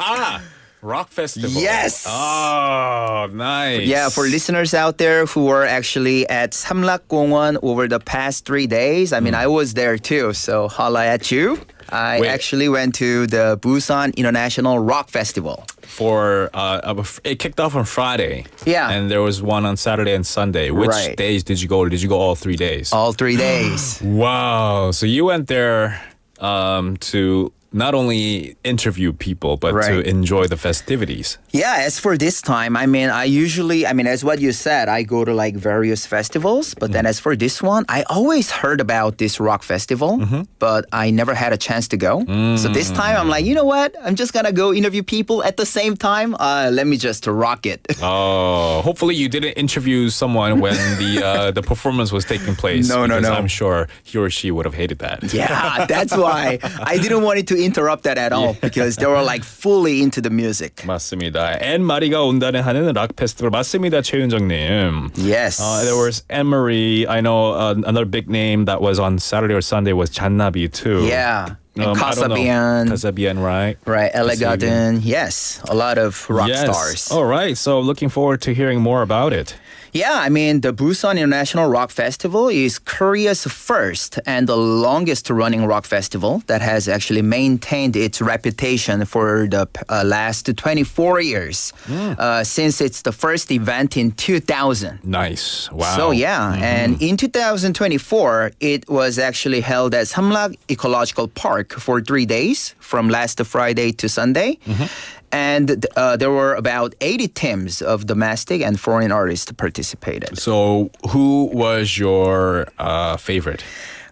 Rock Festival. Yes! Oh, nice. Yeah, for listeners out there who were actually at Samlak-Gongwon over the past 3 days, I mean, I was there too, so holla at you. I actually went to the Busan International Rock Festival. It kicked off on Friday. Yeah. And there was one on Saturday and Sunday. Which Right. days did you go? Or did you go all 3 days? All 3 days. Wow. So you went there to not only interview people, but to Right. enjoy the festivities. Yeah, as for this time, as what you said, I go to like various festivals. But then as for this one, I always heard about this rock festival, but I never had a chance to go. So this time I'm like, you know what? I'm just gonna go interview people at the same time. Let me just rock it. Oh, hopefully you didn't interview someone when the performance was taking place. No, because no. I'm sure he or she would have hated that. Yeah, that's why I didn't want it to interrupt that at all because they were like fully into the music. 맞습니다. 앤 마리가 온다는 하는 락 페스티벌 맞습니다, 최윤정님. Yes. There was Anne-Marie. I know another big name that was on Saturday or Sunday was Jannabi too. Yeah. And I don't know. Kasabian. Kasabian, right? Right, Elegaden. Yes, a lot of rock stars. All right. So looking forward to hearing more about it. Yeah, the Busan International Rock Festival is Korea's first and the longest running rock festival that has actually maintained its reputation for the last 24 years since it's the first event in 2000. Nice. Wow. So yeah, and in 2024, it was actually held at Samlak Ecological Park for 3 days from last Friday to Sunday. And there were about 80 teams of domestic and foreign artists participated. So who was your favorite?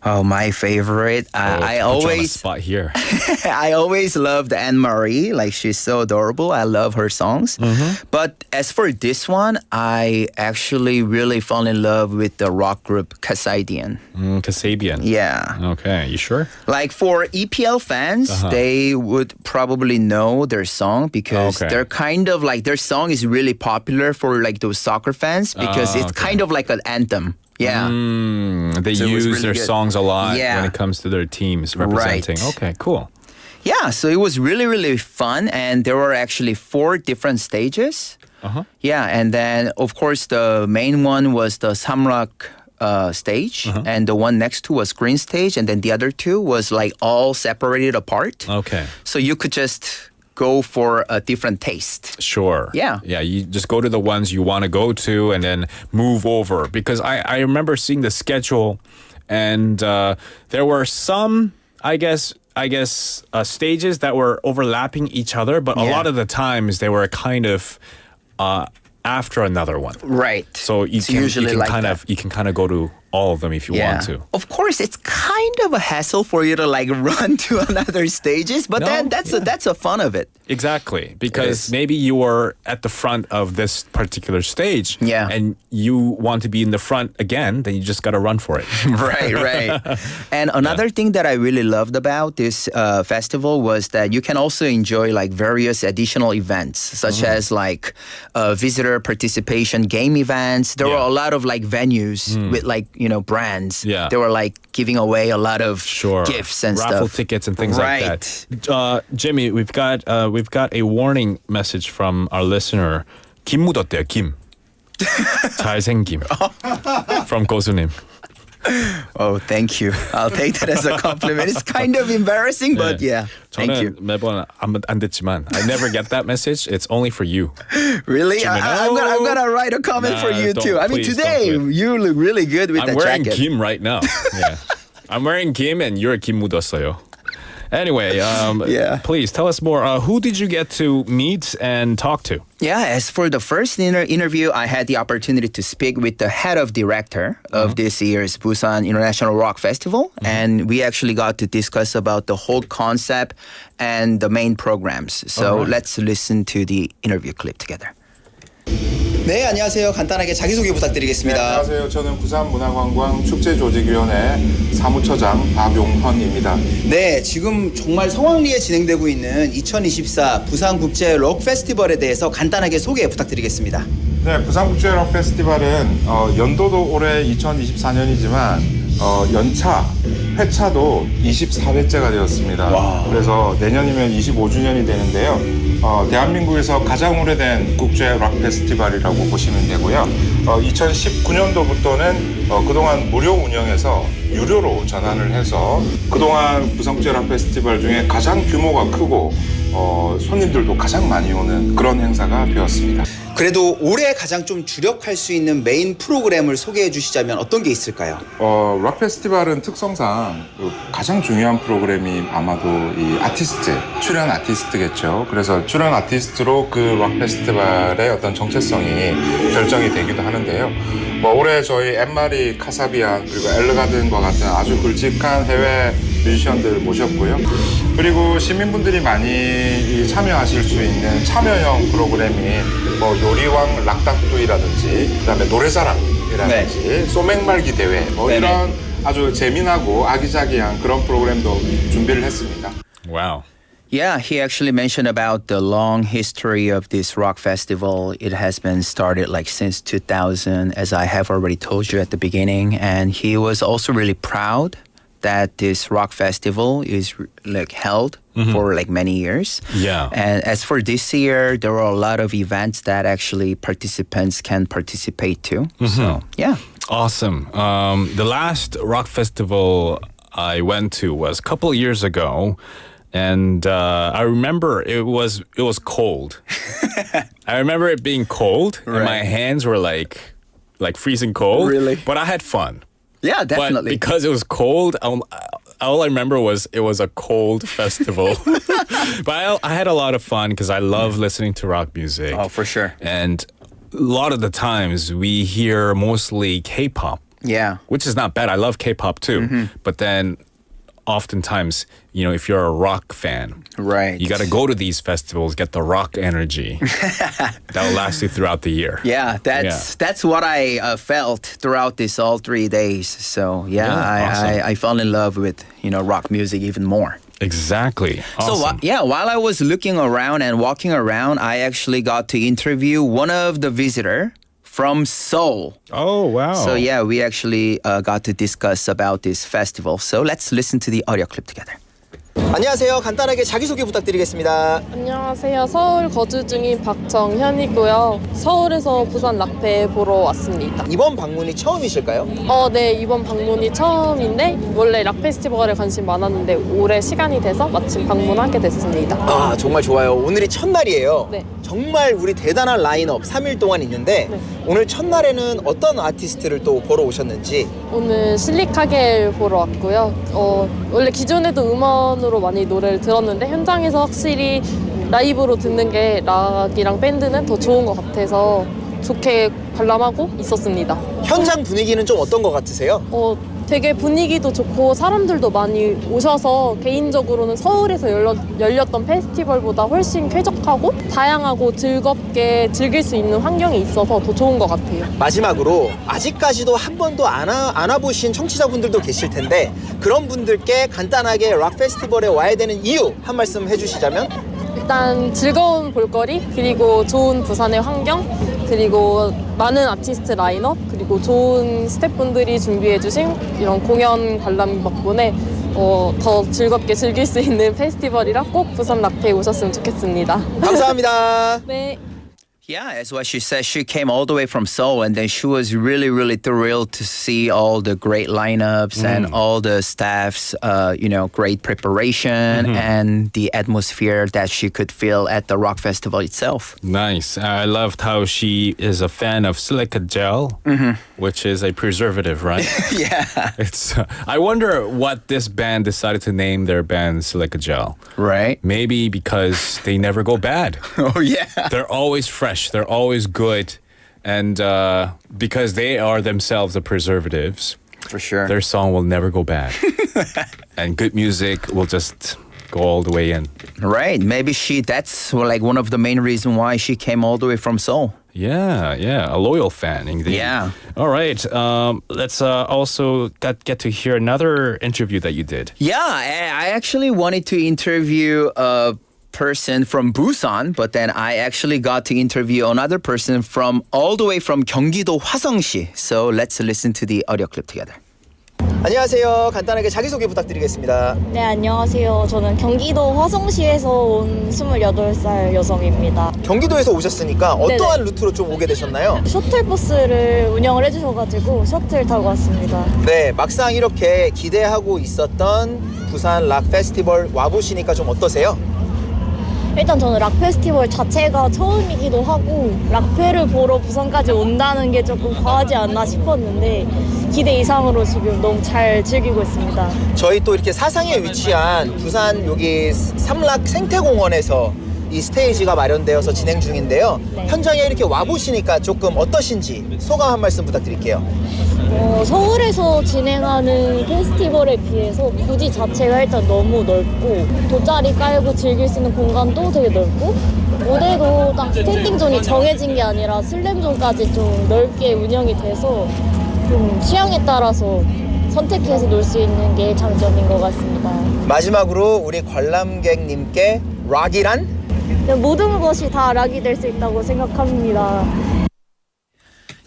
Oh, my favorite. Put I you on the always spot here. I always loved Anne-Marie. Like, she's so adorable. I love her songs. But as for this one, I actually really fell in love with the rock group Kasabian. Kasabian. Yeah. Okay, you sure? Like, for EPL fans, they would probably know their song because Okay. they're kind of like, their song is really popular for like those soccer fans because it's kind of like an anthem. Yeah. They So it was use really their good. songs a lot Yeah. when it comes to their teams representing. Right. Okay, cool. Yeah, so it was really, really fun. And there were actually 4 different stages. Yeah, and then, of course, the main one was the Samrak stage. And the one next to was green stage. And then the other 2 was like all separated apart. Okay. So you could just go for a different taste. Sure. Yeah. Yeah, you just go to the ones you want to go to and then move over. Because I remember seeing the schedule and there were some, I guess, stages that were overlapping each other, but a Yeah. lot of the times they were kind of after another one. Right. So you It's can usually like that. you can kind of go to all of them if you want to. Of course, it's kind of a hassle for you to like run to another stages, but No, then that's a fun of it. Exactly, because is. maybe you were at the front of this particular stage, Yeah. and you want to be in the front again, then you just got to run for it. Right. And another thing that I really loved about this festival was that you can also enjoy like various additional events, such as like visitor participation game events. There were a lot of like venues with like, brands. Yeah. They were like giving away a lot of Sure, gifts and raffle stuff. tickets and things Right. like that. Jimmy, we've got a warning message from our listener. 김 묻었대요. 김. 잘생김. From 고수님. Oh, thank you. I'll take that as a compliment. It's kind of embarrassing, but yeah. Thank you. 저는 매번 안 듣지만 I never get that message. It's only for you. Really? Jimmy, I'm gonna write a comment for Nah, you don't, too. I mean, please, today don't do it. you look really good with I'm the wearing jacket. 김 right now. Yeah. I'm wearing 김 and you're 김 묻었어요. Anyway, Yeah. please tell us more. Who did you get to meet and talk to? Yeah, as for the first interview, I had the opportunity to speak with the head of director of this year's Busan International Rock Festival, and we actually got to discuss about the whole concept and the main programs. So let's listen to the interview clip together. 네, 안녕하세요. 간단하게 자기소개 부탁드리겠습니다. 네, 안녕하세요. 저는 부산문화관광축제조직위원회 사무처장 박용헌입니다. 네, 지금 정말 성황리에 진행되고 있는 2024 부산국제 록 페스티벌에 대해서 간단하게 소개 부탁드리겠습니다. 네, 부산국제 록 페스티벌은 연도도 올해 2024년이지만 연차, 회차도 24회째가 되었습니다. 그래서 내년이면 25주년이 되는데요. 대한민국에서 가장 오래된 국제 락 페스티벌이라고 보시면 되고요. 2019년도부터는 그동안 무료 운영에서 유료로 전환을 해서 그동안 부산국제 락 페스티벌 중에 가장 규모가 크고 손님들도 가장 많이 오는 그런 행사가 되었습니다. 그래도 올해 가장 좀 주력할 수 있는 메인 프로그램을 소개해 주시자면 어떤 게 있을까요? 락 페스티벌은 특성상 가장 중요한 프로그램이 아마도 이 아티스트, 출연 아티스트겠죠. 그래서 출연 아티스트로 그 락 페스티벌의 어떤 정체성이 결정이 되기도 하는데요. 올해 저희 엠마리, 카사비안 그리고 엘르가든과 같은 아주 굵직한 해외 뮤지션들 모셨고요. 그리고 시민분들이 많이 참여하실 수 있는 참여형 프로그램이 요리왕 락닥두이라든지 그다음에 노래자랑이라든지 소맥말기 대회 이런 아주 재미나고 아기자기한 그런 프로그램도 준비를 했습니다. Wow. Yeah, he actually mentioned about the long history of this rock festival. It has been started like since 2000, as I have already told you at the beginning. And he was also really proud that this rock festival is like held for like many years. Yeah. And as for this year, there are a lot of events that actually participants can participate to. So, yeah. Awesome. The last rock festival I went to was a couple of years ago. And I remember it was cold. I remember it being cold, and my hands were like freezing cold. Really? But I had fun. Yeah, definitely. But because it was cold, all I remember was it was a cold festival. But I had a lot of fun because I love listening to rock music. Oh, for sure. And a lot of the times we hear mostly K-pop. Yeah. Which is not bad. I love K-pop too. But then oftentimes, if you're a rock fan, right, you got to go to these festivals, get the rock energy that will last you throughout the year. Yeah, that's what I felt throughout this all 3 days. So awesome. I fell in love with rock music even more. Exactly. Awesome. So while I was looking around and walking around, I actually got to interview one of the visitor from Seoul. Oh, wow. So yeah, we actually got to discuss about this festival. So let's listen to the audio clip together. 안녕하세요. 간단하게 자기소개 부탁드리겠습니다. 안녕하세요. 서울 거주 중인 박정현이고요. 서울에서 부산 락페 보러 왔습니다. 이번 방문이 처음이실까요? 네, 이번 방문이 처음인데 원래 락 페스티벌에 관심 많았는데 올해 시간이 돼서 마침 방문하게 됐습니다. 아, 정말 좋아요. 오늘이 첫날이에요. 네. 정말 우리 대단한 라인업 3일 동안 있는데 오늘 첫날에는 어떤 아티스트를 또 보러 오셨는지. 오늘 실리카겔 보러 왔고요. 원래 기존에도 음원으로 많이 노래를 들었는데 현장에서 확실히 라이브로 듣는 게 락이랑 밴드는 더 좋은 것 같아서 좋게 관람하고 있었습니다. 현장 분위기는 좀 어떤 것 같으세요? 되게 분위기도 좋고 사람들도 많이 오셔서 개인적으로는 서울에서 열렸던 페스티벌보다 훨씬 쾌적하고 다양하고 즐겁게 즐길 수 있는 환경이 있어서 더 좋은 것 같아요. 마지막으로 아직까지도 한 번도 안 와보신 청취자분들도 계실 텐데 그런 분들께 간단하게 락 페스티벌에 와야 되는 이유 한 말씀 해주시자면? 일단 즐거운 볼거리, 그리고 좋은 부산의 환경, 그리고 많은 아티스트 라인업, 그리고 좋은 스태프분들이 준비해주신 이런 공연 관람 덕분에 더 즐겁게 즐길 수 있는 페스티벌이라 꼭 부산 락페에 오셨으면 좋겠습니다. 감사합니다. 네. Yeah, as what she said, she came all the way from Seoul and then she was really, really thrilled to see all the great lineups and all the staff's, great preparation and the atmosphere that she could feel at the rock festival itself. Nice. I loved how she is a fan of silica gel, which is a preservative, right? Yeah. I wonder what this band decided to name their band Silica Gel. Right. Maybe because they never go bad. Oh, yeah. They're always fresh. They're always good. And because they are themselves the preservatives, for sure, their song will never go bad. And good music will just go all the way in. Right. Maybe that's like one of the main reasons why she came all the way from Seoul. Yeah. A loyal fan, indeed. Yeah. All right. Let's also get to hear another interview that you did. Yeah, I actually wanted to interview a person from Busan, but then I actually got to interview another person from all the way from 경기도 화성시. So let's listen to the audio clip together. 안녕하세요. 간단하게 자기소개 부탁드리겠습니다. 네, 안녕하세요. 저는 경기도 화성시에서 온 28살 여성입니다. 경기도에서 오셨으니까 어떠한 루트로 좀 오게 되셨나요? 셔틀버스를 운영을 해주셔가지고 셔틀 타고 왔습니다. 네, 막상 이렇게 기대하고 있었던 부산 락 페스티벌 와보시니까 좀 어떠세요? 일단 저는 락 페스티벌 자체가 처음이기도 하고 락페를 보러 부산까지 온다는 게 조금 과하지 않나 싶었는데 기대 이상으로 지금 너무 잘 즐기고 있습니다. 저희 또 이렇게 사상에 위치한 부산 여기 삼락 생태공원에서 이 스테이지가 마련되어서 진행 중인데요. 네. 현장에 이렇게 와보시니까 조금 어떠신지 소감 한 말씀 부탁드릴게요. 서울에서 진행하는 페스티벌에 비해서 부지 자체가 일단 너무 넓고 돗자리 깔고 즐길 수 있는 공간도 되게 넓고 무대도 딱 스탠딩 존이 정해진 게 아니라 슬램 존까지 좀 넓게 운영이 돼서 좀 취향에 따라서 선택해서 놀 수 있는 게 장점인 것 같습니다. 마지막으로 우리 관람객님께 락이란? 모든 것이 다 락이 될 수 있다고 생각합니다.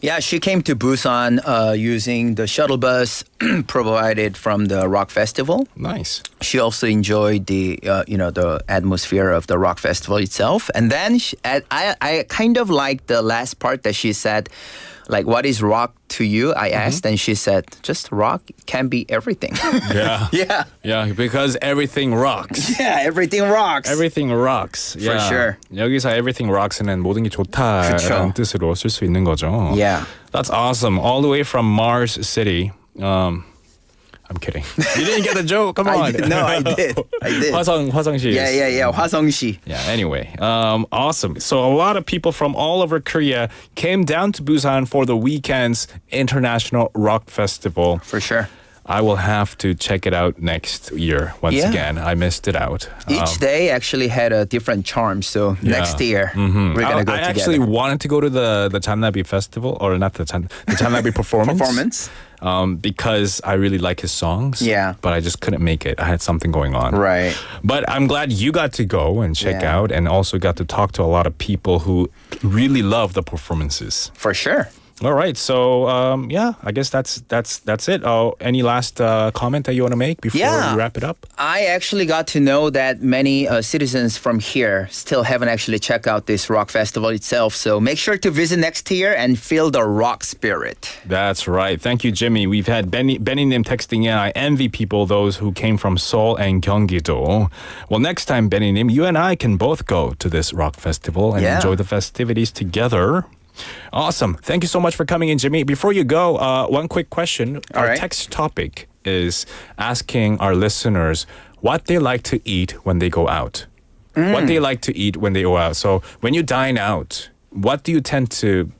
Yeah, she came to Busan using the shuttle bus provided from the rock festival. Nice. She also enjoyed the the atmosphere of the rock festival itself. And then I kind of liked the last part that she said, like, what is rock to you? I asked, and she said, just rock can be everything. Yeah. Yeah. Yeah, because everything rocks. Yeah, everything rocks. Everything rocks. For sure. 여기서 everything rocks는 모든 게 좋다라는 그쵸. 뜻으로 쓸 수 있는 거죠. Yeah. That's awesome. All the way from Mars City. I'm kidding. You didn't get the joke. Come on. I did. No, I did. 화성시. Yeah. 화성시. Yeah, anyway. Awesome. So a lot of people from all over Korea came down to Busan for the weekend's International Rock Festival. For sure. I will have to check it out next year once again. I missed it out. Each day actually had a different charm. So next year we're gonna go I together. actually wanted to go to the Jannabi festival, or not the Jannabi performance. Because I really like his songs. Yeah. But I just couldn't make it. I had something going on. Right. But I'm glad you got to go and check out, and also got to talk to a lot of people who really love the performances. For sure. All right, so I guess that's it. Any last comment that you want to make before we wrap it up? I actually got to know that many citizens from here still haven't actually checked out this rock festival itself. So make sure to visit next year and feel the rock spirit. That's right. Thank you, Jimmy. We've had Benny Nim texting in. I envy people, those who came from Seoul and Gyeonggi-do. Well, next time, Benny Nim, you and I can both go to this rock festival and enjoy the festivities together. Awesome. Thank you so much for coming in, Jimmy. Before you go, one quick question. Our text topic is asking our listeners what they like to eat when they go out. What they like to eat when they go out. So when you dine out, what do you tend to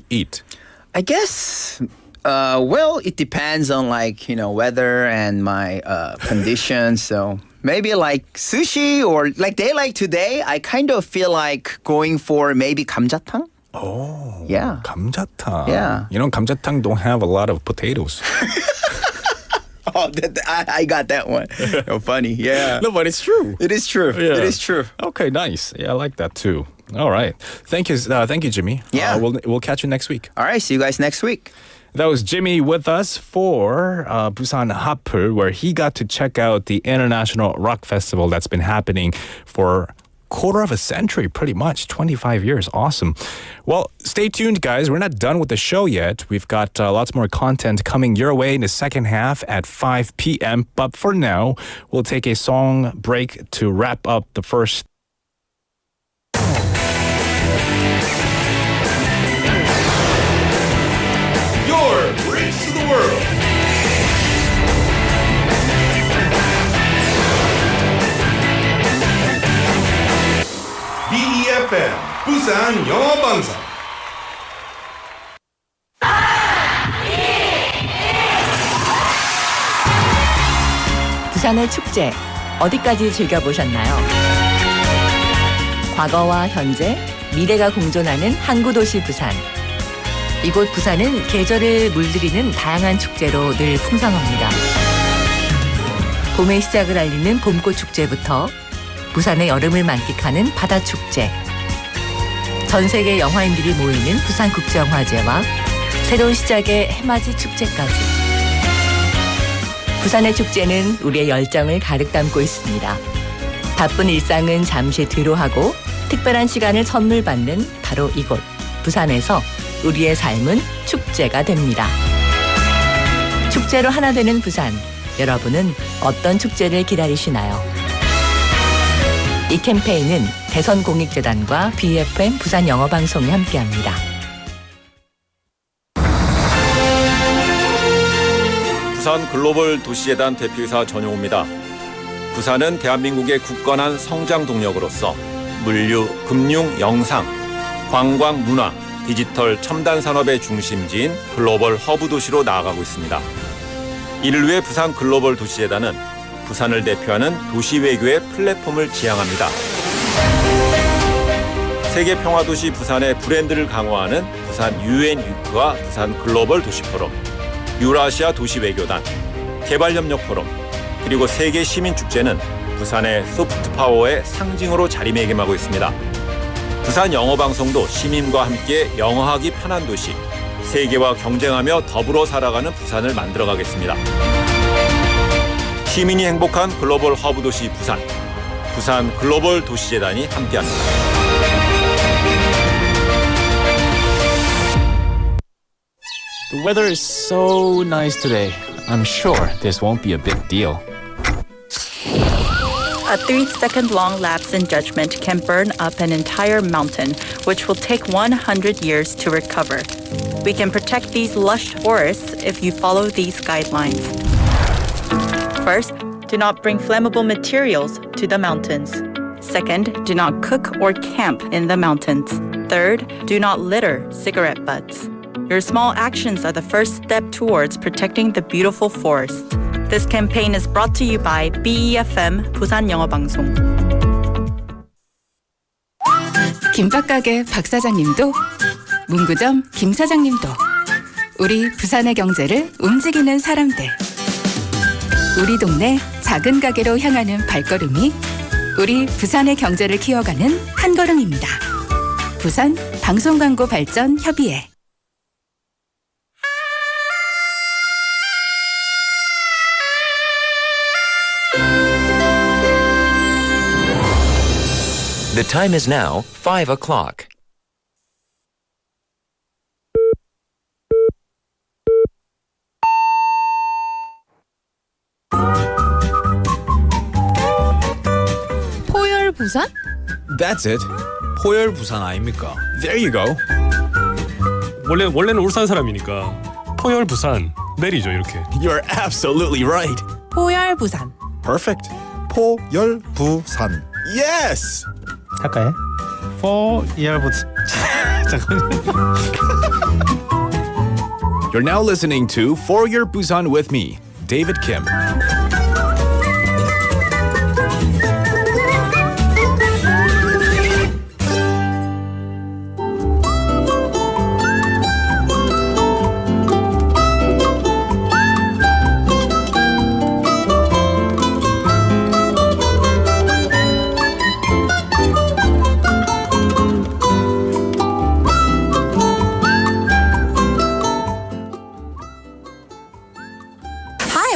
eat? I guess, it depends on weather and my conditions. So maybe like sushi or like day like today, I kind of feel like going for maybe 감자탕. Oh, yeah. 감자탕. Yeah. You know, 감자탕 don't have a lot of potatoes. I got that one. Oh, funny. Yeah. No, but it's true. It is true. Yeah. It is true. Okay, nice. Yeah, I like that too. All right. Thank you, Jimmy. Yeah. We'll catch you next week. All right. See you guys next week. That was Jimmy with us for 부산핫플, where he got to check out the International Rock Festival that's been happening for quarter of a century, pretty much 25 years. Awesome. Well, stay tuned, guys. We're not done with the show yet. We've got lots more content coming your way in the second half at 5 p.m. But for now, we'll take a song break to wrap up the first. Your Bridge to the World. BEFM 부산 영어방송. 부산의 축제 어디까지 즐겨보셨나요? 과거와 현재, 미래가 공존하는 항구도시 부산. 이곳 부산은 계절을 물들이는 다양한 축제로 늘 풍성합니다. 봄의 시작을 알리는 봄꽃 축제부터 부산의 여름을 만끽하는 바다축제, 전 세계 영화인들이 모이는 부산국제영화제와 새로운 시작의 해맞이 축제까지. 부산의 축제는 우리의 열정을 가득 담고 있습니다. 바쁜 일상은 잠시 뒤로 하고 특별한 시간을 선물 받는 바로 이곳 부산에서 우리의 삶은 축제가 됩니다. 축제로 하나 되는 부산, 여러분은 어떤 축제를 기다리시나요? 이 캠페인은 대선공익재단과 BFM 부산영어방송이 함께합니다. 부산 글로벌 도시재단 대표이사 전용호입니다. 부산은 대한민국의 굳건한 성장 동력으로서 물류, 금융, 영상, 관광, 문화, 디지털, 첨단 산업의 중심지인 글로벌 허브 도시로 나아가고 있습니다. 이를 위해 부산 글로벌 도시재단은 부산을 대표하는 도시 외교의 플랫폼을 지향합니다. 세계 평화도시 부산의 브랜드를 강화하는 부산 UN 위크와 부산 글로벌 도시 포럼, 유라시아 도시 외교단, 개발협력 포럼, 그리고 세계 시민축제는 부산의 소프트 파워의 상징으로 자리매김하고 있습니다. 부산 영어방송도 시민과 함께 영어하기 편한 도시, 세계와 경쟁하며 더불어 살아가는 부산을 만들어가겠습니다. 시민이 행복한 글로벌 허브 도시 부산, 부산 글로벌 도시재단이 함께합니다. The weather is so nice today. I'm sure this won't be a big deal. A 3-second long lapse in judgment can burn up an entire mountain, which will take 100 years to recover. We can protect these lush forests if you follow these guidelines. First, do not bring flammable materials to the mountains. Second, do not cook or camp in the mountains. Third, do not litter cigarette butts. Your small actions are the first step towards protecting the beautiful forest. This campaign is brought to you by BEFM 부산영어방송. 김밥가게 박 사장님도, 문구점 김 사장님도, 우리 부산의 경제를 움직이는 사람들. 우리 동네 작은 가게로 향하는 발걸음이 우리 부산의 경제를 키워가는 한 걸음입니다. 부산 방송광고 발전 협의회. The time is now 5 o'clock. 포열 부산? That's it. 포열 부산 아닙니까? There you go. 원래는 울산 사람이니까 포열 부산 내리죠 이렇게. You're absolutely right. 포열 부산. Perfect. 포열 부산. Yes. 할까요? 포열 부산. 잠깐만요. You're now listening to For Your Busan with me, David Kim.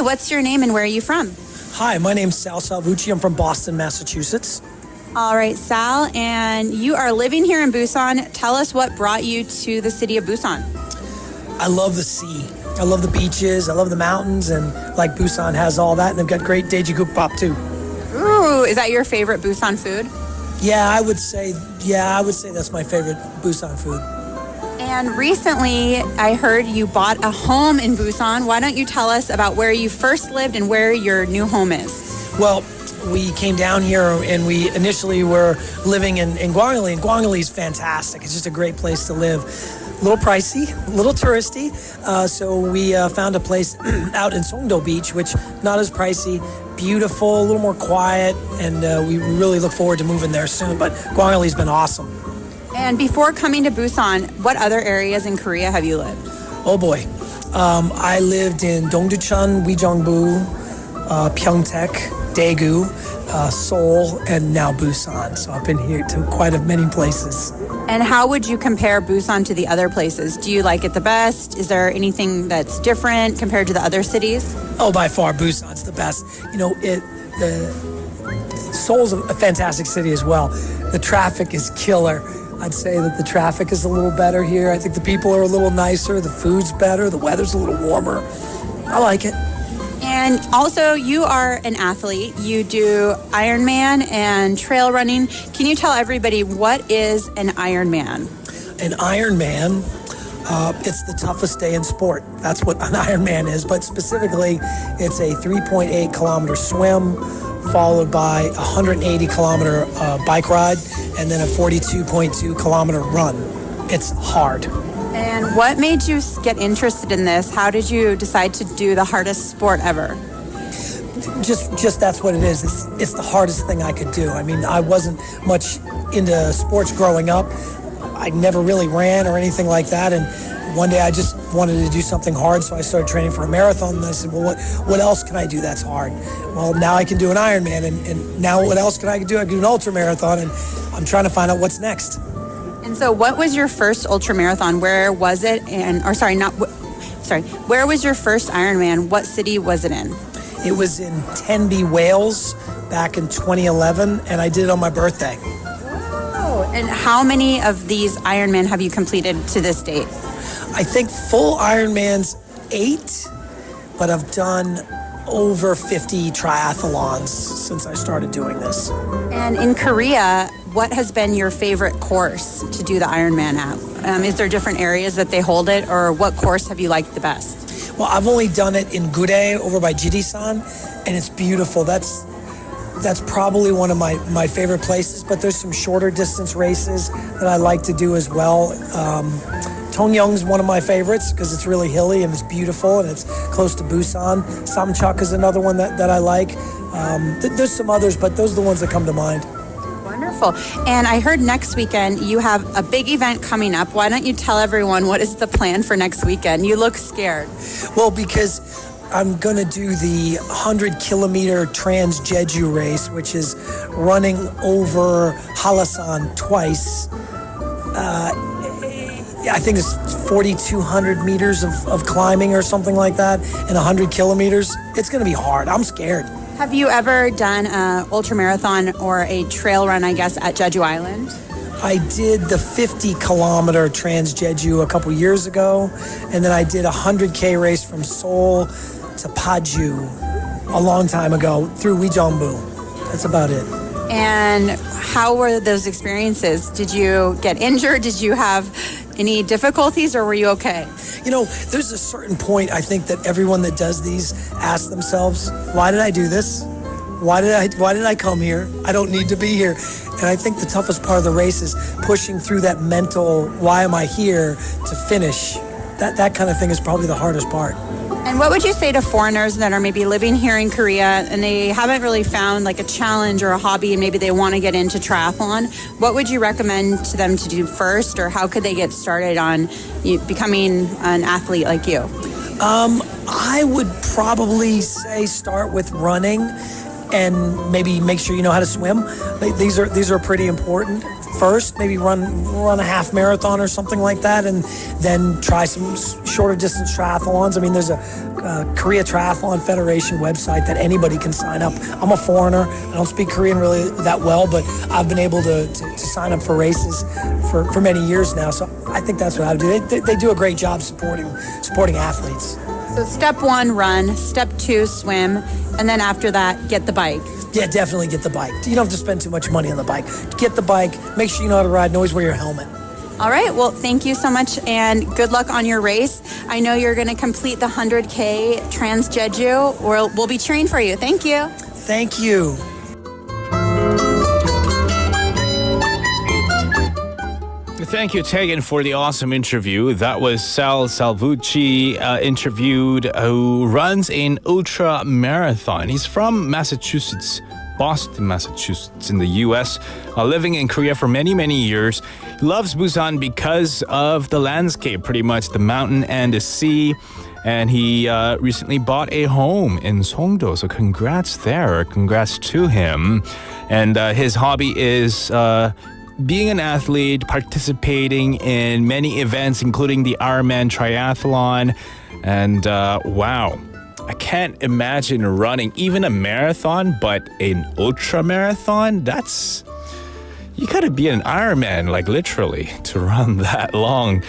What's your name and where are you from? Hi, my name's Sal Salvucci. I'm from Boston, Massachusetts. All right, Sal, and you are living here in Busan. Tell us what brought you to the city of Busan. I love the sea. I love the beaches. I love the mountains, and like Busan has all that, and they've got great daejigukbap too. Ooh, is that your favorite Busan food? Yeah, I would say that's my favorite Busan food. And recently, I heard you bought a home in Busan. Why don't you tell us about where you first lived and where your new home is? Well, we came down here and we initially were living in Gwangali, and Gwangali is fantastic. It's just a great place to live. A little pricey, a little touristy. So we found a place out in Songdo Beach, which not as pricey, beautiful, a little more quiet, and we really look forward to moving there soon. But Gwangali has been awesome. And before coming to Busan, what other areas in Korea have you lived? Oh boy. I lived in Dongducheon, Uijeongbu, Pyeongtaek, Daegu, Seoul, and now Busan. So I've been here to quite many places. And how would you compare Busan to the other places? Do you like it the best? Is there anything that's different compared to the other cities? Oh, by far, Busan's the best. You know, Seoul's a fantastic city as well. The traffic is killer. I'd say that the traffic is a little better here. I think the people are a little nicer. The food's better. The weather's a little warmer. I like it. And also, you are an athlete. You do Ironman and trail running. Can you tell everybody what is an Ironman? An Ironman, it's the toughest day in sport. That's what an Ironman is. But specifically, it's a 3.8 kilometer swim, followed by a 180 kilometer bike ride, and then a 42.2 kilometer run. It's hard. And what made you get interested in this? How did you decide to do the hardest sport ever? Just that's what it is. It's the hardest thing I could do. I mean, I wasn't much into sports growing up. I never really ran or anything like that. And one day I just wanted to do something hard, so I started training for a marathon. And I said, well, what else can I do that's hard? Well, now I can do an Ironman. And now what else can I do? I can do an ultra marathon. And I'm trying to find out what's next. And so what was your first ultra marathon? Where was it? Where was your first Ironman? What city was it in? It was in Tenby, Wales, back in 2011, and I did it on my birthday. Oh, and how many of these Ironman have you completed to this date? I think full Ironmans 8, but I've done over 50 triathlons since I started doing this. And in Korea, what has been your favorite course to do the Ironman at? Is there different areas that they hold it, or what course have you liked the best? Well, I've only done it in Gure over by Jidisan, and it's beautiful. That's probably one of my favorite places, but there's some shorter distance races that I like to do as well. Tongyong's one of my favorites because it's really hilly and it's beautiful and it's close to Busan. Samcheok is another one that I like. There's some others, but those are the ones that come to mind. Wonderful. And I heard next weekend you have a big event coming up. Why don't you tell everyone what is the plan for next weekend? You look scared. Well, because I'm going to do the 100-kilometer Trans Jeju race, which is running over Halasan twice. I think it's 4,200 meters of climbing or something like that, and 100 kilometers. It's going to be hard. I'm scared. Have you ever done an ultramarathon or a trail run, I guess, at Jeju Island? I did the 50-kilometer Trans Jeju a couple years ago, and then I did a 100K race from Seoul to Paju a long time ago through Uijeongbu. That's about it. And how were those experiences? Did you get injured? Did you have any difficulties, or were you okay? You know, there's a certain point I think that everyone that does these asks themselves, why did I do this? Why did I come here? I don't need to be here. And I think the toughest part of the race is pushing through that mental, why am I here, to finish. That kind of thing is probably the hardest part. And what would you say to foreigners that are maybe living here in Korea and they haven't really found like a challenge or a hobby and maybe they want to get into triathlon? What would you recommend to them to do first, or how could they get started on becoming an athlete like you? I would probably say start with running and maybe make sure you know how to swim. These are pretty important. First, maybe run a half marathon or something like that, and then try some shorter distance triathlons. I mean, there's a Korea Triathlon Federation website that anybody can sign up. I'm a foreigner. I don't speak Korean really that well, but I've been able to sign up for races for many years now. So I think that's what I would do. They do a great job supporting athletes. So step 1, run. Step 2, swim. And then after that, get the bike. Yeah, definitely get the bike. You don't have to spend too much money on the bike. Get the bike, make sure you know how to ride, and always wear your helmet. All right, well, thank you so much, and good luck on your race. I know you're going to complete the 100K Trans Jeju. We'll be cheering for you. Thank you. Thank you. Thank you, Tegan, for the awesome interview. That was Sal Salvucci interviewed, who runs an ultra marathon. He's from Massachusetts, Boston, Massachusetts, in the U.S., living in Korea for many, many years. He loves Busan because of the landscape, pretty much the mountain and the sea. And he recently bought a home in Songdo, so congrats there. Congrats to him. And his hobby is being an athlete, participating in many events, including the Ironman triathlon. And wow, I can't imagine running even a marathon, but an ultra marathon. You gotta be an Ironman, like literally, to run that long.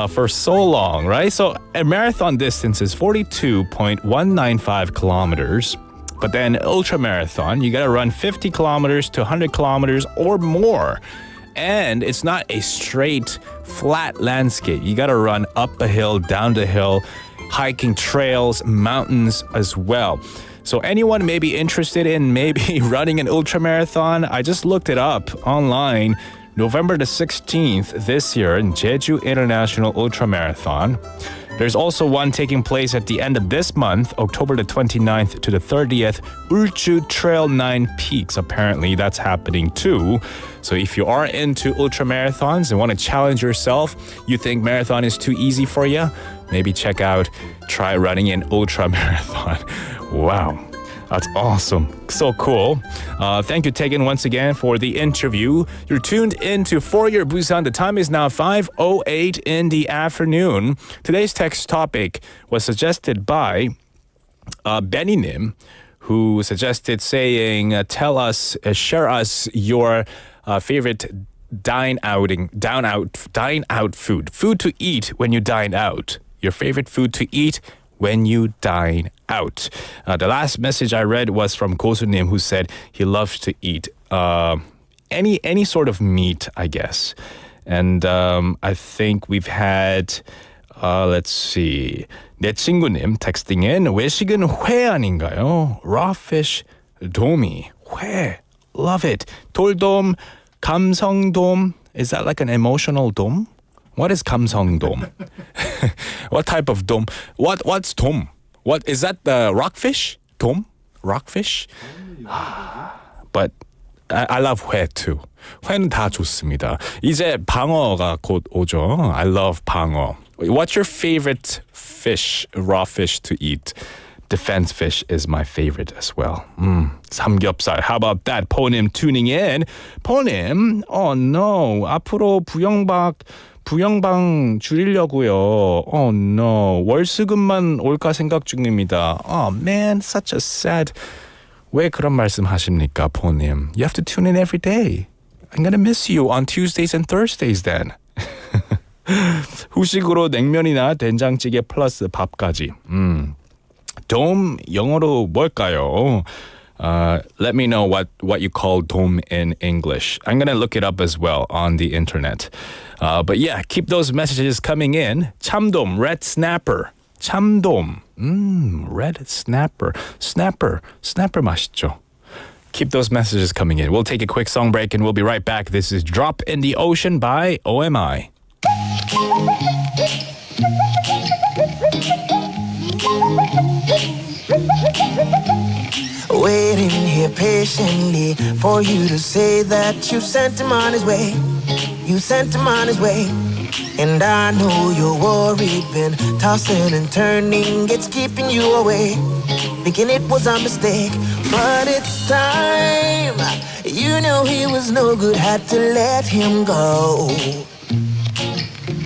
for so long, right? So a marathon distance is 42.195 kilometers. But then ultra marathon, you got to run 50 kilometers to 100 kilometers or more. And it's not a straight, flat landscape. You got to run up a hill, down the hill, hiking trails, mountains as well. So anyone may be interested in maybe running an ultramarathon, I just looked it up online. November the 16th this year in Jeju International Ultramarathon. There's also one taking place at the end of this month, October the 29th to the 30th, Ulchu Trail 9 Peaks. Apparently, that's happening too. So if you are into ultramarathons and want to challenge yourself, you think marathon is too easy for you, maybe try running an ultramarathon. Wow. That's awesome. So cool. Thank you, Tegan, once again for the interview. You're tuned into For Your Busan. The time is now 5:08 in the afternoon. Today's text topic was suggested by Benny Nim, who suggested saying, share us your favorite dine out food to eat when you dine out. Your favorite food to eat when you dine out. The last message I read was from Kosunim, who said he loves to eat any sort of meat, I guess. And I think we've had, let's see, 내 친구님 texting in, 외식은 회 아닌가요? Raw fish, 도미, 회, love it. 돌돔, 감성돔, is that like an emotional dome? What is 감성돔? What type of dome? What's dome? What is that? The rockfish? Dome? Rockfish? But I love 회 too. 회는 다 좋습니다. 이제 방어가 곧 오죠. I love 방어. What's your favorite fish, raw fish to eat? Defense fish is my favorite as well. 삼겹살. How about that? 포님 tuning in. 포님, oh no. 앞으로 부영방 줄이려고요. Oh no. 월수금만 올까 생각 중입니다. Oh man, such a sad. 왜 그런 말씀 하십니까, 포님? You have to tune in every day. I'm gonna miss you on Tuesdays and Thursdays then. 후식으로 냉면이나 된장찌개 플러스 밥까지. 돔 영어로 뭘까요? Let me know what you call dome in English. I'm going to look it up as well on the internet. But yeah, keep those messages coming in. 참돔, red snapper. 참돔, red snapper. Snapper 맛있죠. Keep those messages coming in. We'll take a quick song break and we'll be right back. This is Drop in the Ocean by OMI. Waiting here patiently for you to say that you sent him on his way. You sent him on his way. And I know you're worried, been tossing and turning, it's keeping you away. Thinking it was a mistake, but it's time. You know he was no good, had to let him go.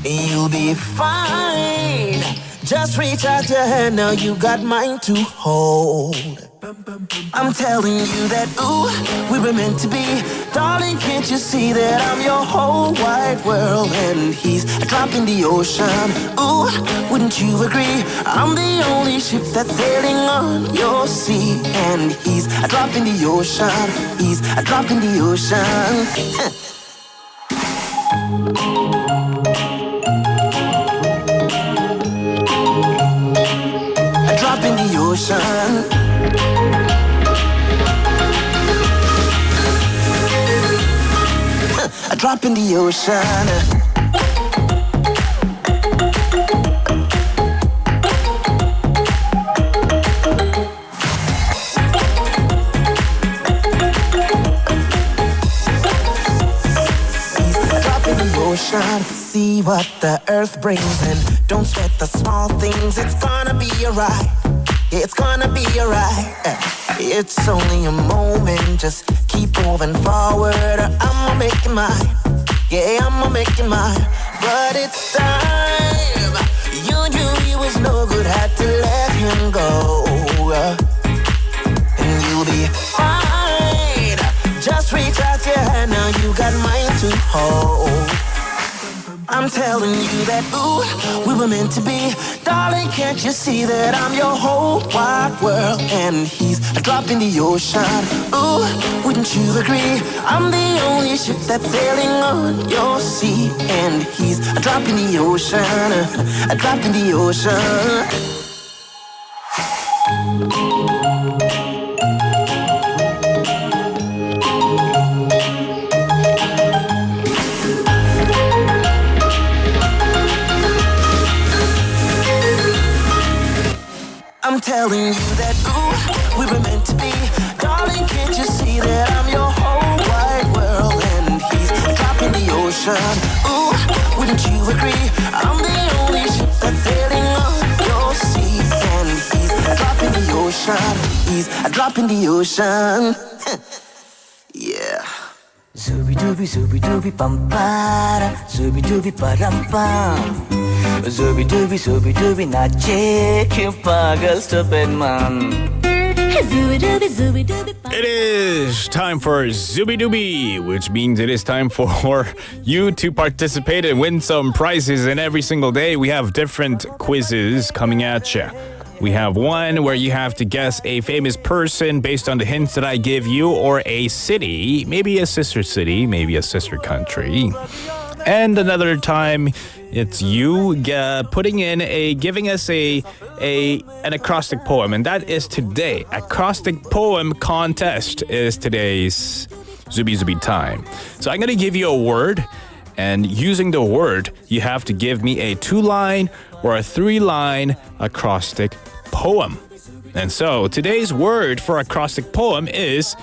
You'll be fine. Just reach out your hand, now you got mine to hold. I'm telling you that, ooh, we were meant to be. Darling, can't you see that I'm your whole wide world? And he's a drop in the ocean. Ooh, wouldn't you agree? I'm the only ship that's sailing on your sea. And he's a drop in the ocean. He's a drop in the ocean. A drop in the ocean. A drop in the ocean. See what the earth brings and don't sweat the small things. It's gonna be alright. It's gonna be alright. It's only a moment. Just keep moving forward. I'ma make it mine. Yeah, I'ma make it mine. But it's time. You knew he was no good, had to let him go. And you'll be fine. Just reach out your hand, now you got mine to hold. I'm telling you that, ooh, we were meant to be. Darling, can't you see that I'm your whole wide world? And he's a drop in the ocean. Ooh, wouldn't you agree? I'm the only ship that's sailing on your sea. And he's a drop in the ocean, a drop in the ocean. I'm telling you that, ooh, we were meant to be. Darling, can't you see that I'm your whole wide world? And he's a drop in the ocean. Ooh, wouldn't you agree? I'm the only ship that's sailing on your sea. And he's a drop in the ocean. He's a drop in the ocean. Yeah. Zooby-dooby, zooby-dooby, bum-ba-da. Zooby-dooby, ba-dum-bum. Zooby-dooby, zooby-dooby, 나 제일 빠가 stupid man. It is time for Zooby Dooby, which means it is time for you to participate and win some prizes. And every single day we have different quizzes coming at you. We have one where you have to guess a famous person based on the hints that I give you, or a city, maybe a sister city, maybe a sister country. And another time, it's you giving us an acrostic poem, and that is today. Acrostic poem contest is today's Zooby Zooby time. So I'm gonna give you a word, and using the word, you have to give me a 2-line or a 3-line acrostic poem. And so today's word for acrostic poem is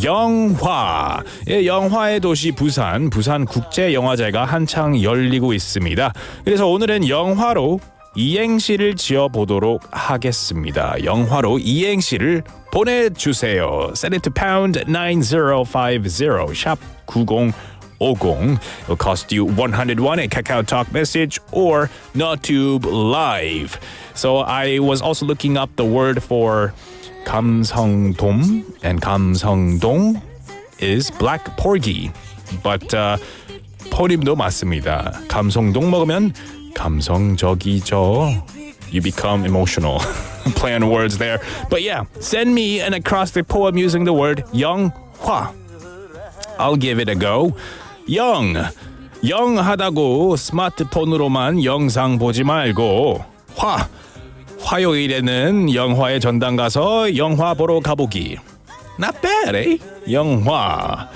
영화. 예, 영화의 도시 부산 국제영화제가 한창 열리고 있습니다. 그래서 오늘은 영화로 이행시를 지어보도록 하겠습니다. 영화로 이행시를 보내주세요. Send it to pound 9050 샵 9050. It will cost you 101 a Kakao Talk message or NawTube Live. So I was also looking up the word for 감성돔, and 감성동 is black porgy. But 포림도 맞습니다. 감성동 먹으면 감성적이죠. You become emotional. Play on words there. But yeah, send me an acrostic poem using the word 영화. I'll give it a go. 영하다고 스마트폰으로만 영상 보지 말고 화요일에는 영화의 전당 가서 영화 보러 가보기. Not bad, eh? 영화.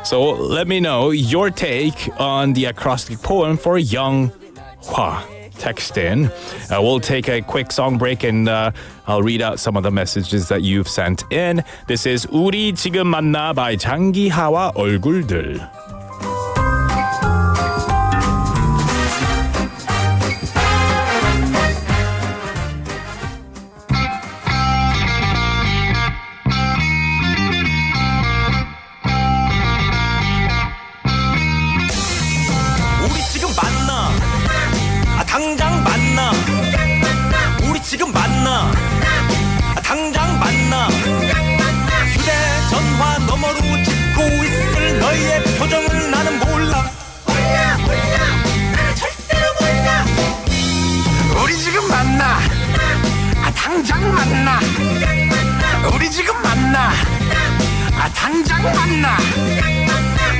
So let me know your take on the acrostic poem for 영화. Text in. We'll take a quick song break, and I'll read out some of the messages that you've sent in. This is 우리 지금 만나 by 장기하와 얼굴들. 당장 만나. 우리 지금 만나. 당장 만나. 휴대전화 너머로 찍고 있을 너의 표정을 나는 몰라. 나는 절대로 몰라. 우리 지금 만나. 당장 만나. 우리 지금 만나. 당장 만나.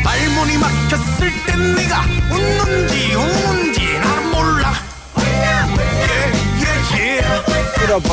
말문이 막혔을 땐 네가 웃는지 우는지 나는 몰라. 들어봐.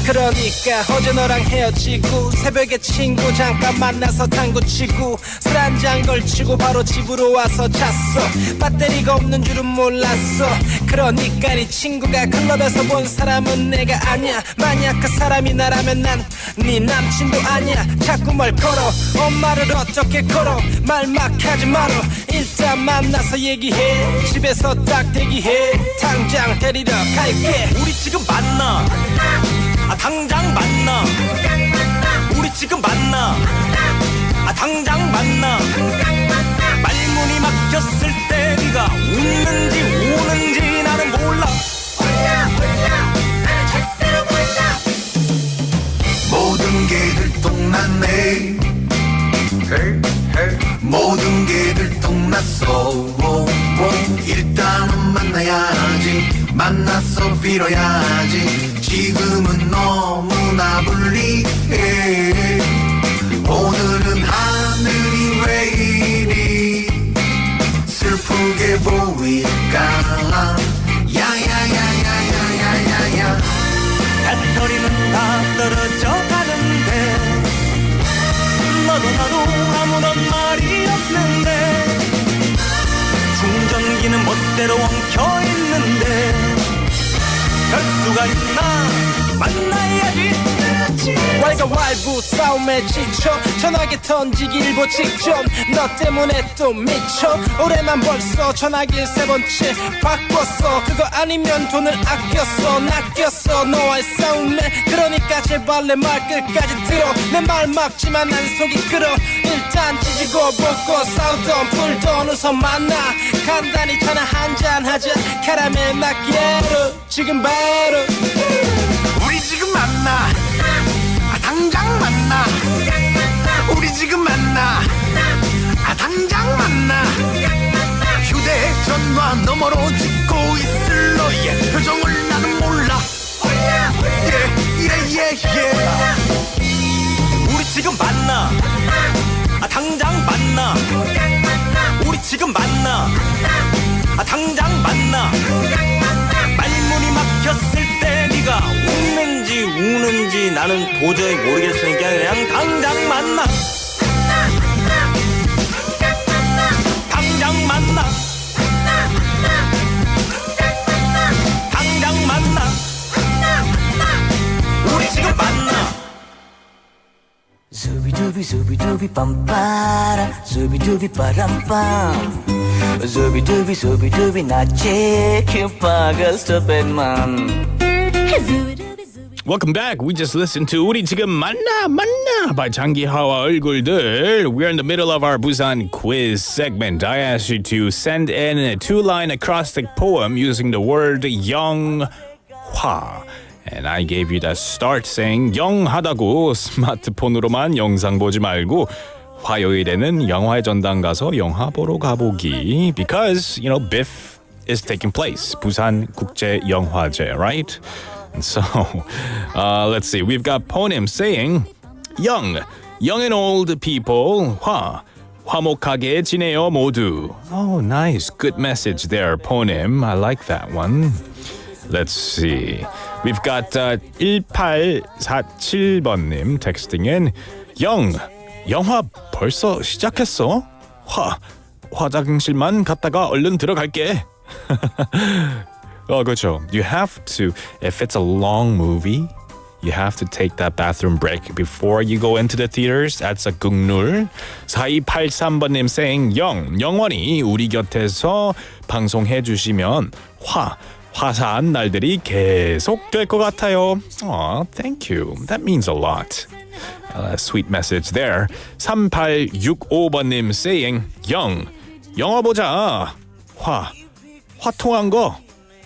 그러니까 어제 너랑 헤어지고 새벽에 친구 잠깐 만나서 당구 치고 술 한잔 걸치고 바로 집으로 와서 잤어. 배터리가 없는 줄은 몰랐어. 그러니까 네 친구가 클럽에서 본 사람은 내가 아니야. 만약 그 사람이 나라면 난 네 남친도 아니야. 자꾸 뭘 걸어 엄마를 어떻게 걸어 말 막 하지 말어. 일단 만나서 얘기해. 집에서 딱 대기해. 당장 데리러 갈게. 우리 지금 만나. 당장 만나. 우리 지금 만나. 당장 만나. 말문이 막혔을 때 네가 웃는지 우는지 나는 몰라. 나는 절대로 몰라. 모든 게 들통났네. 모든 게 들통났어. 일단 만나야지 만나서 빌어야지 지금은 너무나 불리해 오늘은 하늘이 왜 이리 슬프게 보일까 야야야야야야야야 배터리는 다 떨어져 가는데 너도 나도 아무런 말이 없는데 충전기는 멋대로 엉켜 있는데 별수가 있나 만나야지 왈가왈부 싸움에 지쳐 전화기 던지기 일보 직전 너 때문에 또 미쳐 올해만 벌써 전화기 3번째 바꿨어 그거 아니면 돈을 아꼈어 낚였어 너와의 싸움에 그러니까 제발 내 말 끝까지 들어 내 말 막지만 난 속이 끓어 일단 찢고 볶고 싸우던 풀던 웃어 만나 간단히 전화 한잔하자 카라멜 마키아토 지금 바로 우리 지금 만나 당장 만나 우리 지금 만나 당장 만나 휴대전화 너머로 찍고 있을 너의 표정을 나는 몰라 우리 지금 만나 당장 만나 우리 지금 만나 당장 만나 말문이 막혔을 때 네가 웃는지 우는지 나는 도저히 모르겠으니까 그냥 당장 만나 당장 만나 당장 만나 우리 지금 만나 Zooby-dooby, zooby-dooby, bum-ba-da, zooby-dooby, ba-dum-bum. Zooby-dooby, zooby-dooby, 나 지켜 박을 stupid man. Welcome back. We just listened to 우리 지금 만나 by 장기하와 얼굴들. We're in the middle of our Busan Quiz segment. I asked you to send in a 2-line acrostic poem using the word 영화. And I gave you that start saying 영하다고 스마트폰으로만 영상 보지 말고 화요일에는 영화의 전당 가서 영화 보러 가보기. Because, you know, BIF is taking place. 부산 국제 영화제, right? And so, let's see. We've got Ponim saying young and old people 화목하게 지내요 모두. Oh, nice. Good message there, Ponim. I like that one. Let's see. We've got 1847번님 texting in. 영화 벌써 시작했어? 화장실만 갔다가 얼른 들어갈게. 그렇죠. You have to, if it's a long movie, you have to take that bathroom break before you go into the theaters. That's a 국룰. 4283번님 saying 영원히 우리 곁에서 방송해 주시면 화사한 날들이 계속 될 것 같아요. Aw, thank you. That means a lot. Sweet message there. 3865번님 saying 영화 보자. 화통한 거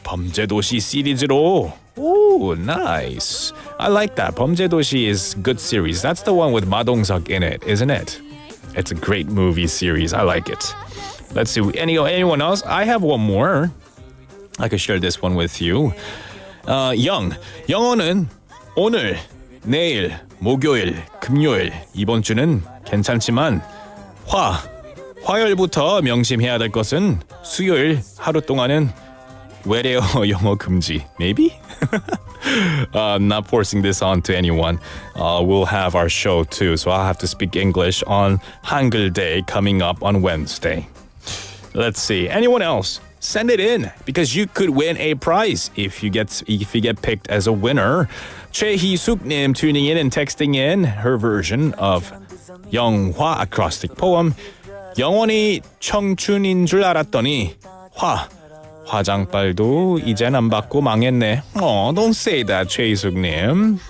범죄도시 시리즈로. Oh, nice. I like that. 범죄도시 is good series. That's the one with 마동석 in it, isn't it? It's a great movie series. I like it. Let's see. Anyone else? I have one more. I could share this one with you. 영어는 오늘, 내일, 목요일, 금요일 이번 주는 괜찮지만 화요일부터 명심해야 될 것은 수요일 하루 동안은 외래어 영어 금지. Maybe? I'm not forcing this on to anyone. We'll have our show too, so I'll have to speak English on Hangul Day coming up on Wednesday. Let's see. Anyone else? Send it in because you could win a prize if you get picked as a winner. 최희숙님 tuning in and texting in her version of 영화 acrostic poem. 영원히 청춘인 줄 알았더니 화장빨도 이젠 안 받고 망했네. Oh, don't say that, 최희숙님.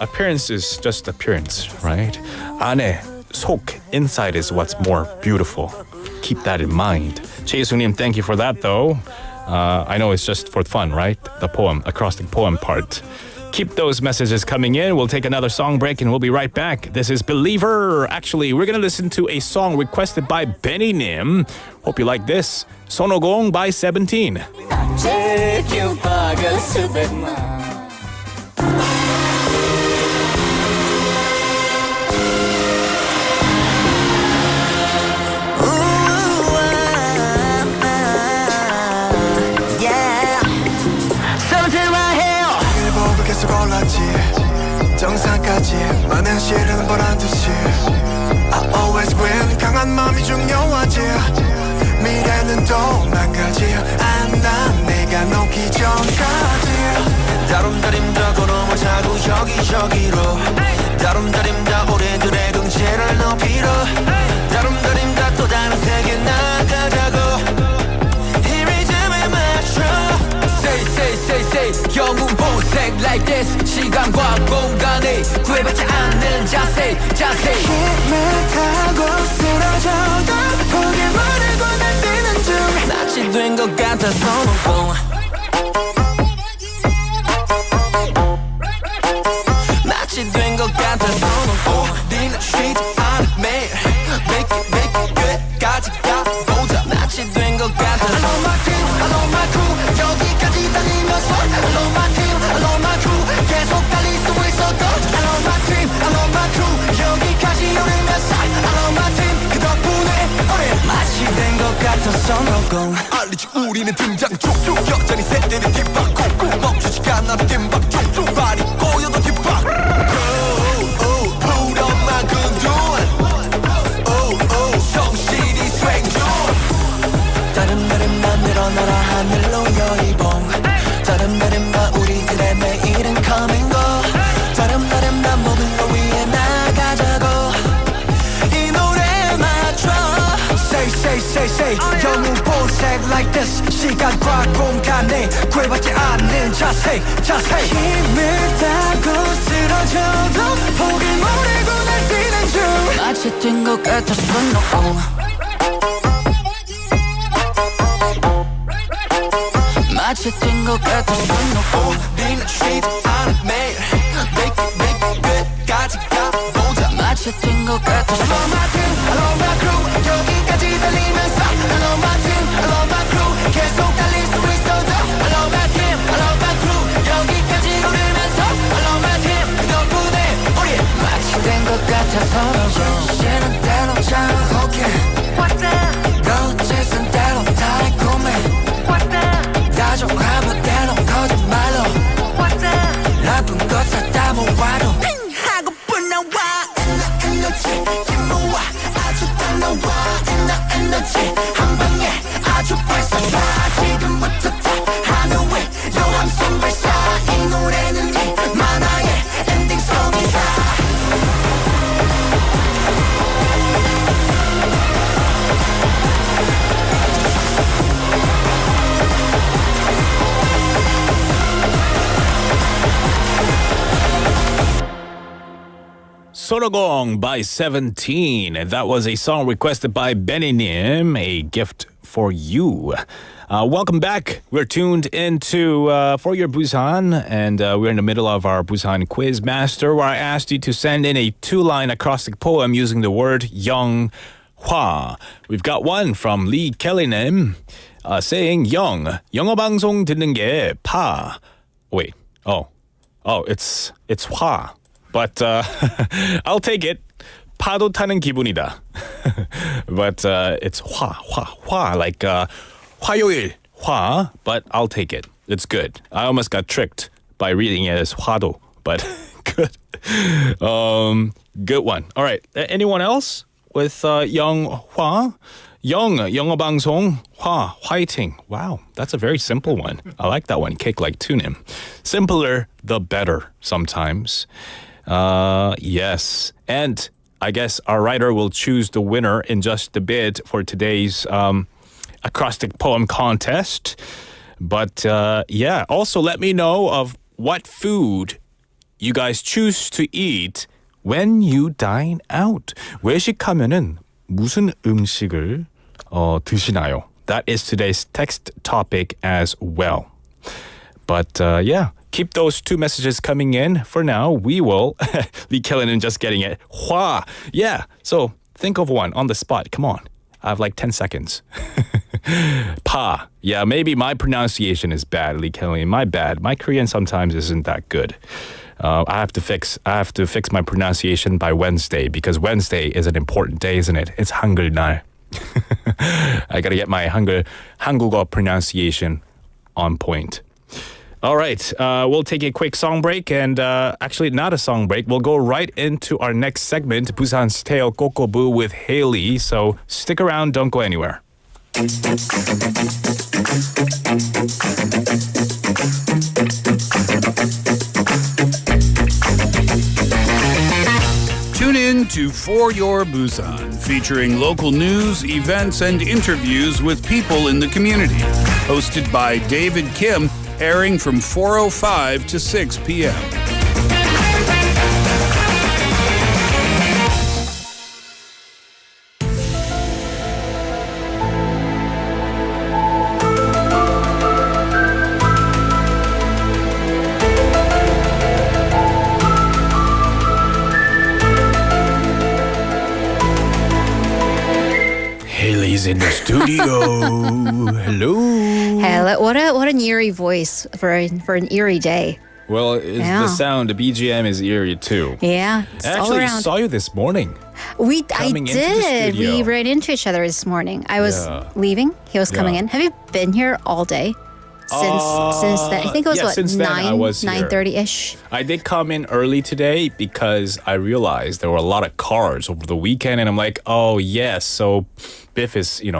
Appearance is just appearance, right? 안에 속, inside is what's more beautiful. Keep that in mind. 최희숙님, thank you for that though. I know it's just for fun, right? The poem, acrostic poem part. Keep those messages coming in. We'll take another song break and we'll be right back. This is Believer. Actually, we're going to listen to a song requested by Benny Nim. Hope you like this. 손오공 by 17. 정상까지 많은 시련은 보란 듯이 I always win 강한 마음이 중요하지 미래는 또 망가지 난 내가 놓기 전까지 다름다림다 걸음을 타고 여기저기로 다름다림다 우리들의 경제를 높이러 다름다림다 또 다른 세계 나가자고 이 리듬에 맞춰 Say 영웅보색 like this 시간과 공간에 구애받지 않는 자세 힘을 타고 쓰러져도 포기 모르고 날뛰는 중 낯이 된 것 같아서 놓고 낯이 된 것 같아서 놓고 우리는 쉬지 않아 매일 make it 끝까지 가보자 낯이 된 것 같아서 I love my team, I love my crew 여기까지 달리면서 I love my team, I love my crew 계속 달릴 수 있어도 I love my team, I love my crew 여기까지 오르면서 I love my team 그 덕분에 우리 마치 된 것 같아서 너고 알리지 우리는 등장 쭉 여전히 새때는 뒷박 꾹꾹 멈추지가 않아 뒷박 쭉 발이 꼬여도 뒷박 풀엄만 근둔 성실히 수행 중 다른 날에만 늘어나라 하늘로 여의봉 다른 날에만 우리들의 매일은 coming go 다른 날에만 모든 걸 위해 나가자고 이 노래에 맞춰 Say 영웅보색 like this 시간과 공간에 구애받지 않는 자세 힘을 타고 쓰러져도 포기 모르고 날뛰는 중 마치 된 것 같았어 no 마치 된 것 같았어 no 우리는 쉬지 않아 매일 make it 끝까지 가보자 마치 된 것 같았어 I love my team, I love my crew 여기까지 달리면서 I love my team, I love my crew 계속 달릴 수 있어도 I love my team, I love my crew 여기까지 오르면서 I love my team 그 덕분에 우리 마치 된 것 같아서 쉬는 대로 장혹해 거짓은 대로 달콤해 다정하면 대로 거짓말로 나쁜 것 사다 모아도 하고픈 나와 에너지 김모아 아주 딱 나와 에너지 한 방에 아주 발사가 지금부터 다 하늘에 요함성 발사 이 노래는 이 만화의 엔딩송이다 Sonogong by 17. That was a song requested by Benny Nim, a gift for you. Welcome back. We're tuned into For Your Busan, and we're in the middle of our Busan Quiz Master, where I asked you to send in a 2-line acrostic poem using the word 영화. We've got one from Lee Kelly Nim saying 영어방송 듣는 게 파. Wait. Oh, it's 화. But I'll take it. 파도 타는 기분이다. But it's 화, like 화요일, 화, but I'll take it. It's good. I almost got tricked by reading it as 화도, but good. Good one. All right. Anyone else with 영화? 영어방송, 화, 화이팅. Wow, that's a very simple one. I like that one. Cake like tunim. Simpler, the better sometimes. Yes. And I guess our writer will choose the winner in just a bit for today's acrostic poem contest. But yeah, also let me know of what food you guys choose to eat when you dine out. 외식하면은 무슨 음식을 드시나요? That is today's text topic as well. But yeah, keep those two messages coming in. For now, we will. Lee Kellenen just getting it. Hua. Yeah. So think of one on the spot. Come on. I have like 10 seconds. Pa. Yeah, maybe my pronunciation is bad, Lee Kellenen. My bad. My Korean sometimes isn't that good. I have to fix my pronunciation by Wednesday because Wednesday is an important day, isn't it? It's 한글 날. I gotta get my 한국어 pronunciation on point. All right, we'll take a quick song break, and actually not a song break. We'll go right into our next segment, Busan's Tale 꼬.꼬.부 with Haley. So stick around, don't go anywhere. Tune in to For Your Busan, featuring local news, events, and interviews with people in the community. Hosted by David Kim, airing from 4:05 to 6 p.m. Haley's in the studio. Hello. Hello. What an eerie voice for an eerie day. Well, it's the sound, the BGM is eerie too. Yeah, it's I all actually around. saw you this morning. I did. We ran into each other this morning. I was leaving. He was coming in. Have you been here all day? Since then, I think it was since then I was here. 9:30ish. I did come in early today because I realized there were a lot of cars over the weekend, and I'm like, oh yes, so Biff is, still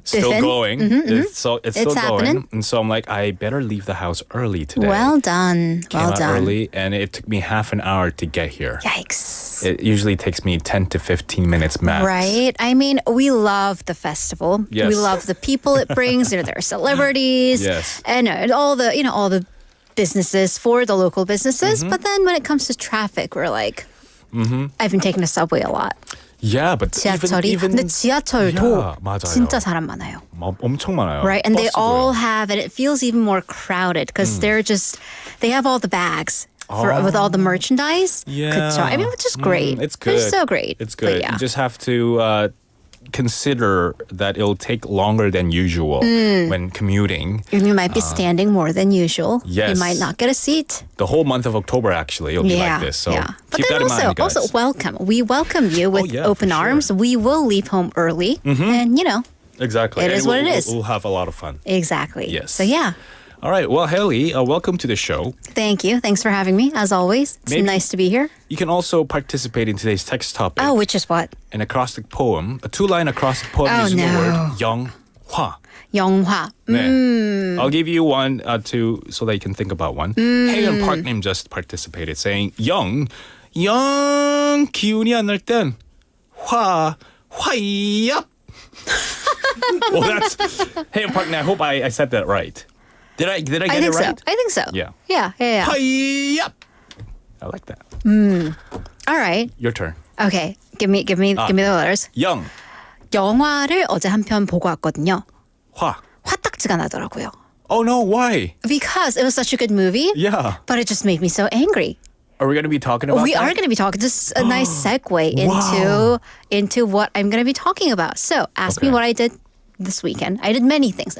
biffin'. going. It's still happening. going, and so I'm like, I better leave the house early today. Well done. Came out early, and it took me half an hour to get here. Yikes. It usually takes me 10 to 15 minutes max. Right. I mean, we love the festival. Yes. We love the people it brings. There are celebrities. Yes. And all the businesses for the local businesses. But then when it comes to traffic, we're like, I've been taking the subway a lot. Yeah, but 지하철이 even 근데 지하철도 맞아요. 진짜 사람 많아요. 엄청 많아요. Right, and they 버스도요. all have, and it feels even more crowded because they have all the bags with all the merchandise. Yeah. 그쵸? I mean, which is great. It's good. It's so great. It's good. But yeah. You just have to consider that it'll take longer than usual when commuting. You might be standing more than usual. Yes. You might not get a seat. The whole month of October, actually, it'll be like this. So But keep then that in mind, guys. also welcome. We welcome you with open for sure. arms. We will leave home early, and Exactly. It And is what it is. We'll have a lot of fun. Exactly. Yes. So yeah. All right. Well, Haley, welcome to the show. Thank you. Thanks for having me, as always. It's nice to be here. You can also participate in today's text topic. Oh, which is what? An acrostic poem, a two-line acrostic poem using the word 영화. 영화. 네. I'll give you one so that you can think about one. Tegan Park님 just participated, saying 영 기운이 안 날 땐 화이얍. Well, that's Tegan Park님. I hope I said that right. Did I get it right? So. I think so. Yeah. Yeah. Yep. I like that. All right. Your turn. Okay. Give me the letters. 영화를 어제 한 편 보고 왔거든요. 화딱지가 나더라고요. Oh no, why? Because it was such a good movie. Yeah. But it just made me so angry. Are we going to be talking about We that? are going to be talking. This is a nice segue into what I'm going to be talking about. So ask me what I did this weekend. I did many things.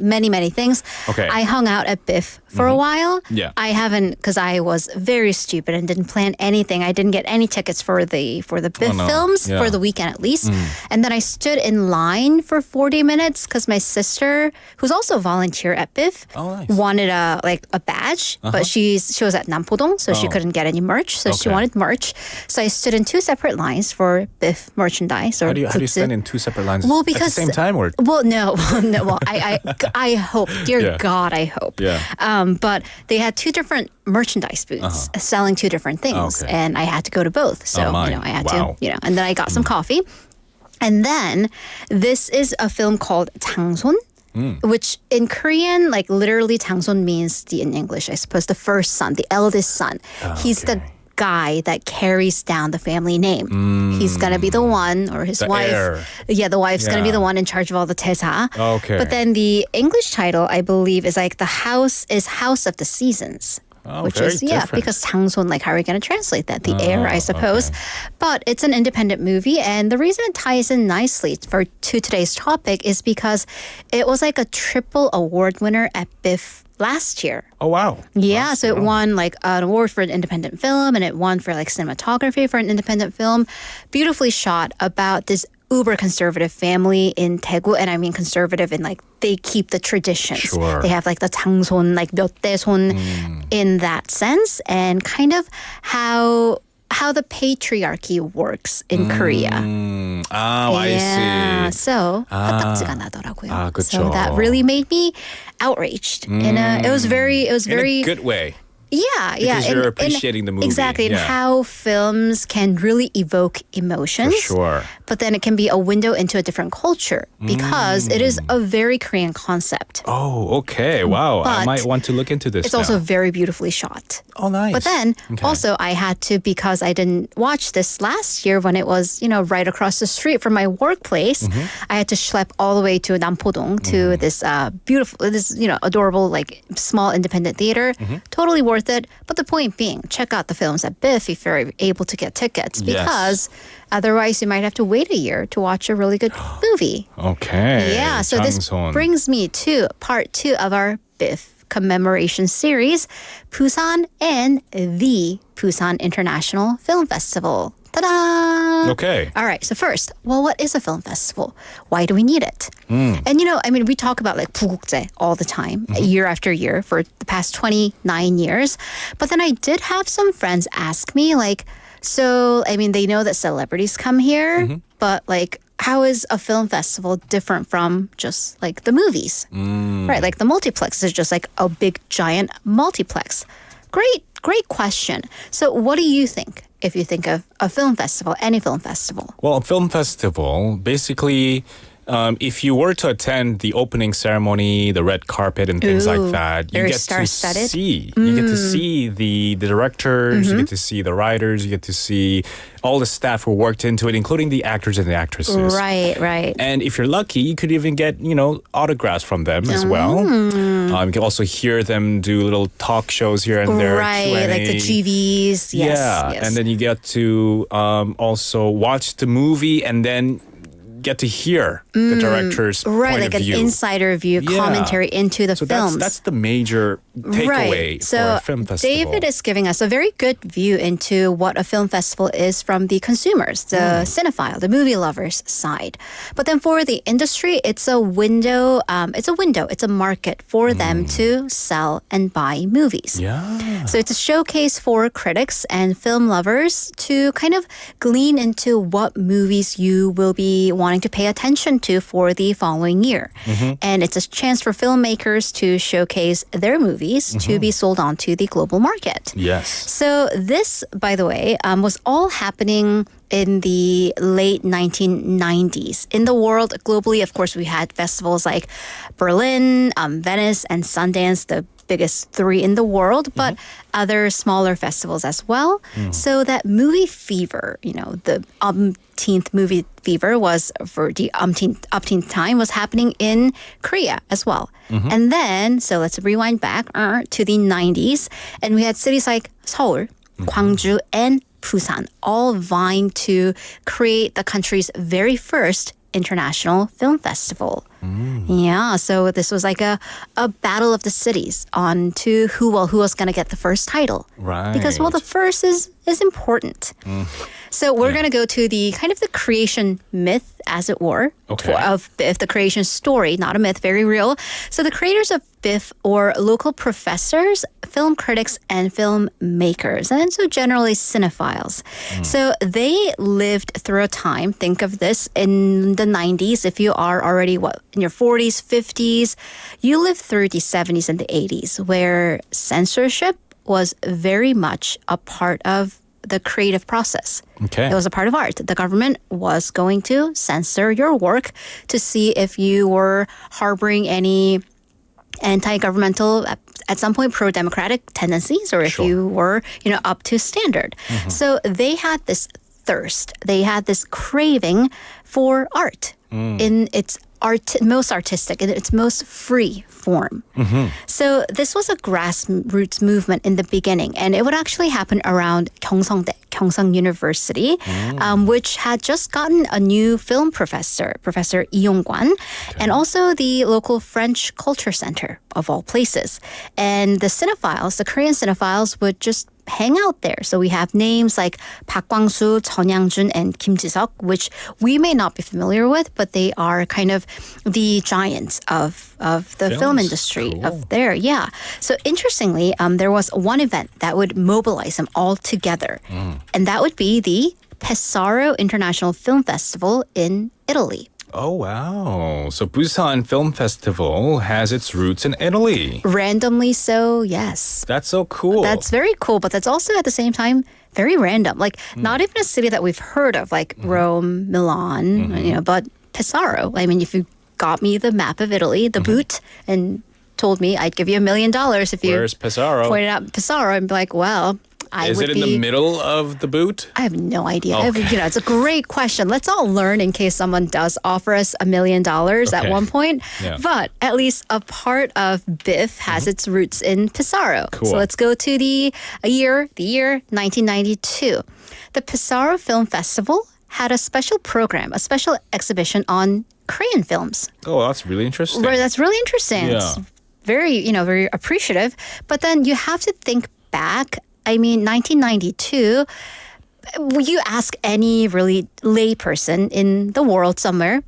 Okay. I hung out at Biff for a while. Yeah. I haven't, because I was very stupid and didn't plan anything. I didn't get any tickets for the Biff films for the weekend at least. And then I stood in line for 40 minutes because my sister, who's also a volunteer at Biff, wanted a badge, but she was at Nampodong, so she couldn't get any merch. So she wanted merch. So I stood in two separate lines for Biff merchandise. Or How do you stand in two separate lines well, at because, the same time? Or? Well, no. Well, I hope, dear God, I hope. Yeah. But they had two different merchandise booths selling two different things, and I had to go to both. So I had to, and then I got some coffee, and then this is a film called 장손. Which in Korean, like literally 장손 means in English, I suppose, the first son, the eldest son. He's the guy that carries down the family name. He's gonna be the one, or his wife. Heir. Yeah, the wife's gonna be the one in charge of all the tesa. Okay. But then the English title, I believe, is like House of the Seasons. which very is different. because 장손, like how are we going to translate that? The air, I suppose. But it's an independent movie, and the reason it ties in nicely to today's topic is because it was like a triple award winner at BIFF last year. Oh, wow. Yeah, so it won like an award for an independent film, and it won for like cinematography for an independent film. Beautifully shot about this uber conservative family in Daegu, and I mean conservative in like they keep the traditions. Sure. They have like the 장손, like 몇대손 in that sense, and kind of how the patriarchy works in Korea. I see. So 화딱지가 나더라고요. 그쵸. So that really made me outraged. It was very In a good way. Yeah, Because you're appreciating the movie. Exactly, and Yeah. how films can really evoke emotions. For sure. But then it can be a window into a different culture because it is a very Korean concept. Oh, okay. Wow. I But might want to look into this It's now. also very beautifully shot. Oh, nice. But then Okay. also I had to, because I didn't watch this last year when it was, right across the street from my workplace, I had to schlep all the way to Nampodong to this beautiful, adorable, like small independent theater. Totally worth it. But the point being, check out the films at BIFF if you're able to get tickets, because otherwise you might have to wait a year to watch a really good movie. Okay. Yeah, so this 장손. brings me to part 2 of our BIFF commemoration series, Busan and the Busan International Film Festival. Ta-da! Okay. All right, so first, what is a film festival? Why do we need it? And we talk about like 부국제 all the time, year after year for the past 29 years. But then I did have some friends ask me like, they know that celebrities come here, but like, how is a film festival different from just like the movies? Right, like the multiplex is just like a big giant multiplex. Great question. So what do you think if you think of a film festival, any film festival? Well, a film festival, basically, if you were to attend the opening ceremony, the red carpet and things like that, you very get to star-studded. see. You get to see the directors, you get to see the writers, you get to see all the staff who worked into it, including the actors and the actresses. Right. And if you're lucky, you could even get, autographs from them as well. You can also hear them do little talk shows here and there. Right, Q&A. like the GVs. Yes, Yeah, yes. and then you get to also watch the movie and then get to hear the director's point like of view. an insider view, commentary into the films. That's the major takeaway for a film festival. David is giving us a very good view into what a film festival is from the consumers, the cinephile, the movie lovers side. But then for the industry, it's a window, it's a market for them to sell and buy movies. Yeah. So it's a showcase for critics and film lovers to kind of glean into what movies you will be wanting to pay attention to for the following year. And it's a chance for filmmakers to showcase their movies to be sold on to the global market. Yes. So this, by the way, was all happening in the late 1990s. In the world, globally, of course, we had festivals like Berlin, Venice, and Sundance, the biggest 3 in the world, but other smaller festivals as well. So that movie fever, the umpteenth movie fever was for the umpteenth time was happening in Korea as well. And then, so let's rewind back to the 90s, and we had cities like Seoul, Gwangju, and Busan all vying to create the country's very first international film festival. Yeah, so this was like a battle of the cities on to who was going to get the first title. Right. Because, the first is important. So we're going to go to the kind of the creation myth, as it were, of BIFF, the creation story, not a myth, very real. So the creators of BIFF or local professors, film critics, and filmmakers, and so generally cinephiles. So they lived through a time, think of this, in the 90s, if you are already, in your 40s, 50s, you lived through the 70s and the 80s, where censorship was very much a part of the creative process. Okay. It was a part of art. The government was going to censor your work to see if you were harboring any anti-governmental, at some point pro-democratic tendencies, or if you were, up to standard. So they had this thirst. They had this craving for art in its most artistic and its most free form. So this was a grassroots movement in the beginning, and it would actually happen around Gyeongsang University, which had just gotten a new film professor, Professor Lee Yong-kwan, and also the local French Culture Center, of all places. And the cinephiles, the Korean cinephiles, would just hang out there. So we have names like Park Kwang-soo, Chun Yang-jun, and Kim Ji-seok, which we may not be familiar with, but they are kind of the giants of the film industry of there. Yeah. So interestingly, there was one event that would mobilize them all together, and that would be the Pesaro International Film Festival in Italy. Oh, wow. So Busan Film Festival has its roots in Italy. Randomly so, yes. That's so cool. That's very cool, but that's also at the same time very random. Like not even a city that we've heard of, like Rome, Milan, but Pesaro. I mean, if you got me the map of Italy, the boot, and told me I'd give you $1 million if you Where's Pesaro? pointed out Pesaro, I'd be like, well, Is it in the middle of the boot? I have no idea. Okay. It's a great question. Let's all learn in case someone does offer us $1 million at one point. Yeah. But at least a part of BIF has its roots in Pesaro. Cool. So let's go to the year 1992. The Pesaro Film Festival had a special program, a special exhibition on Korean films. Oh, that's really interesting. Right, that's really interesting. Yeah. It's very, very appreciative. But then you have to think back. I mean, 1992, you ask any really lay person in the world somewhere,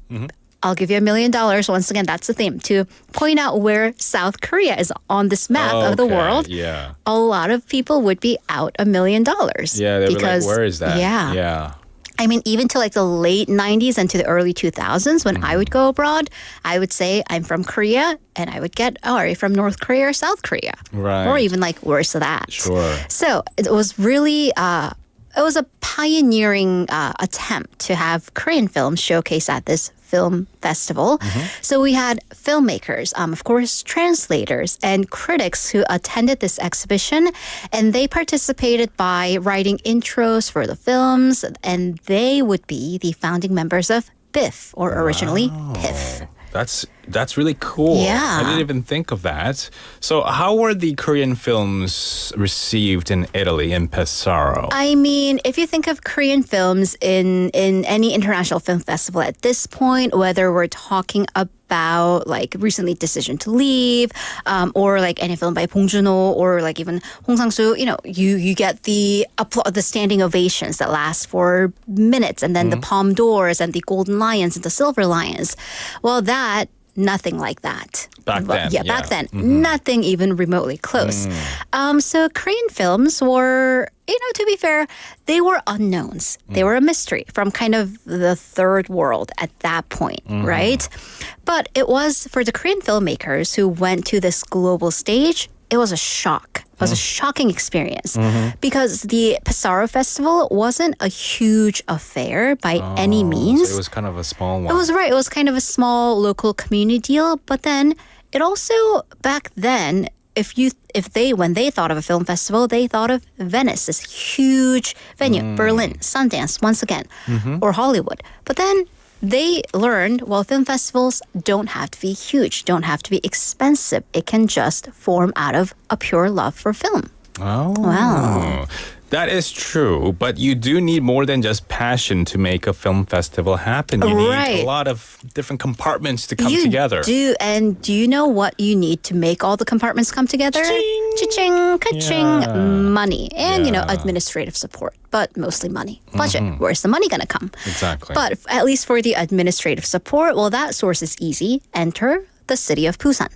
I'll give you $1 million. Once again, that's the theme, to point out where South Korea is on this map of the world. Yeah. A lot of people would be out $1 million. Yeah, they'd be like, where is that? Yeah. Yeah. I mean, even to like the late 90s and to the early 2000s, when I would go abroad, I would say I'm from Korea, and I would get, are you from North Korea or South Korea? Right. Or even like worse than that. Sure. So it was really, it was a pioneering attempt to have Korean films showcased at this film festival. So we had filmmakers, of course, translators, and critics who attended this exhibition, and they participated by writing intros for the films, and they would be the founding members of BIF, or originally PIF. That's really cool. Yeah. I didn't even think of that. So how were the Korean films received in Italy, in Pesaro? I mean, if you think of Korean films in any international film festival at this point, whether we're talking about like recently Decision to Leave, or like any film by Bong Joon-ho, or like even Hong Sang-soo, you get the standing ovations that last for minutes, and then the Palme d'Ors and the Golden Lions and the Silver Lions. Well, nothing like that. Back then. Yeah, back then. Nothing even remotely close. So Korean films were, to be fair, they were unknowns. They were a mystery from kind of the third world at that point, right? But it was for the Korean filmmakers who went to this global stage, it was a shock. It was a shocking experience because the Pesaro Festival wasn't a huge affair by any means. So it was kind of a small one. It was right. It was kind of a small local community deal. But then it also, back then, when they thought of a film festival, they thought of Venice, this huge venue, Berlin, Sundance, once again, or Hollywood. But then they learned, film festivals don't have to be huge, don't have to be expensive. It can just form out of a pure love for film. Oh. Wow. That is true, but you do need more than just passion to make a film festival happen. You need a lot of different compartments to come together. You do, and do you know what you need to make all the compartments come together? Cha-ching, ka-ching, money, and, administrative support, but mostly money. Budget, where's the money going to come? Exactly. But at least for the administrative support, that source is easy. Enter the city of Busan.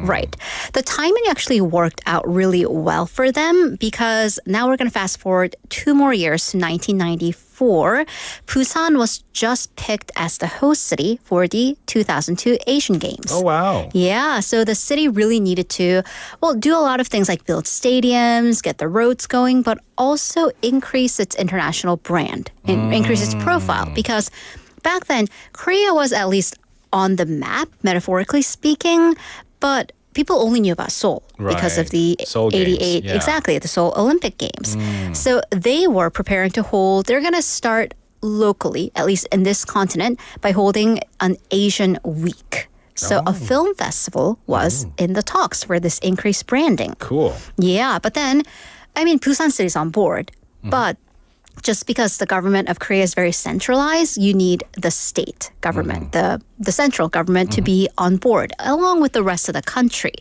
Right. The timing actually worked out really well for them because now we're going to fast forward 2 more years to 1994. Busan was just picked as the host city for the 2002 Asian Games. Oh, wow. Yeah, so the city really needed to, do a lot of things like build stadiums, get the roads going, but also increase its international brand, increase its profile because back then, Korea was at least on the map, metaphorically speaking, but people only knew about Seoul because of the Seoul 88, Games, yeah. exactly, the Seoul Olympic Games. So they were preparing to they're going to start locally, at least in this continent, by holding an Asian week. So a film festival was in the talks for this increased branding. Cool. Yeah, but then, I mean, Busan City is on board, but just because the government of Korea is very centralized, you need the state government, the central government to be on board, along with the rest of the country,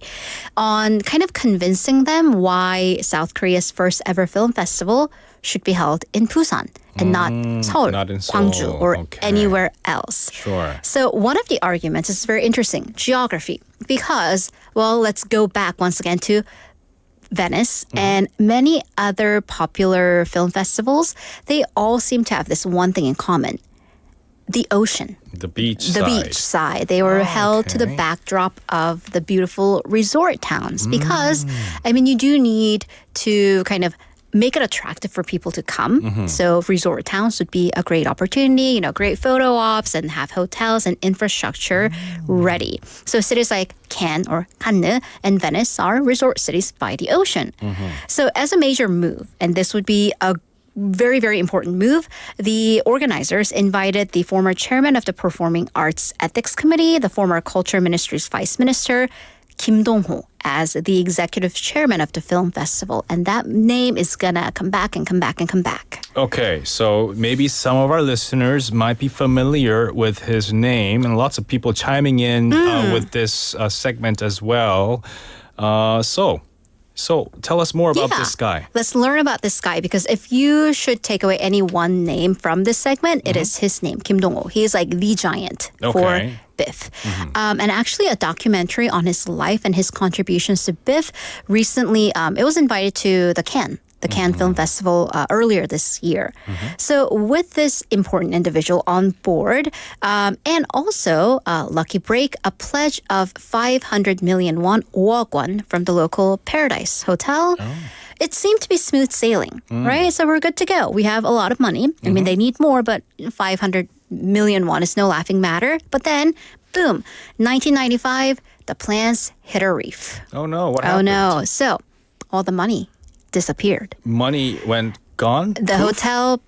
on kind of convincing them why South Korea's first ever film festival should be held in Busan and not Seoul, not in Seoul. Gwangju, or anywhere else. Sure. So one of the arguments is very interesting, geography, because, well, let's go back once again to Venice and many other popular film festivals. They all seem to have this one thing in common: the ocean. The beach The side. beach side. They were held to the backdrop of the beautiful resort towns because, I mean, you do need to kind of make it attractive for people to come. So resort towns would be a great opportunity, you know, great photo ops and have hotels and infrastructure ready. So cities like Cannes or Cannes and Venice are resort cities by the ocean. So as a major move, and this would be a very, very important move, the organizers invited the former chairman of the Performing Arts Ethics Committee, the former Culture Ministry's vice minister, Kim Dong-ho, as the executive chairman of the film festival. And that name is gonna come back and come back and come back. Okay, so maybe some of our listeners might be familiar with his name, and lots of people chiming in with this segment as well. So tell us more about this guy. Let's learn about this guy, because if you should take away any one name from this segment, it is his name, Kim Dong-ho. He is like the giant for BIF. And actually a documentary on his life and his contributions to BIF recently, it was invited to the Cannes Film Festival earlier this year. So with this important individual on board, and also lucky break, a pledge of 500 million won, 5억 won, from the local Paradise Hotel. It seemed to be smooth sailing, right? So we're good to go. We have a lot of money. I mean, they need more, but 500 million won is no laughing matter. But then, boom, 1995, the plans hit a reef. Oh no, what happened? Oh no. So all the money disappeared. Money went gone? The hotel,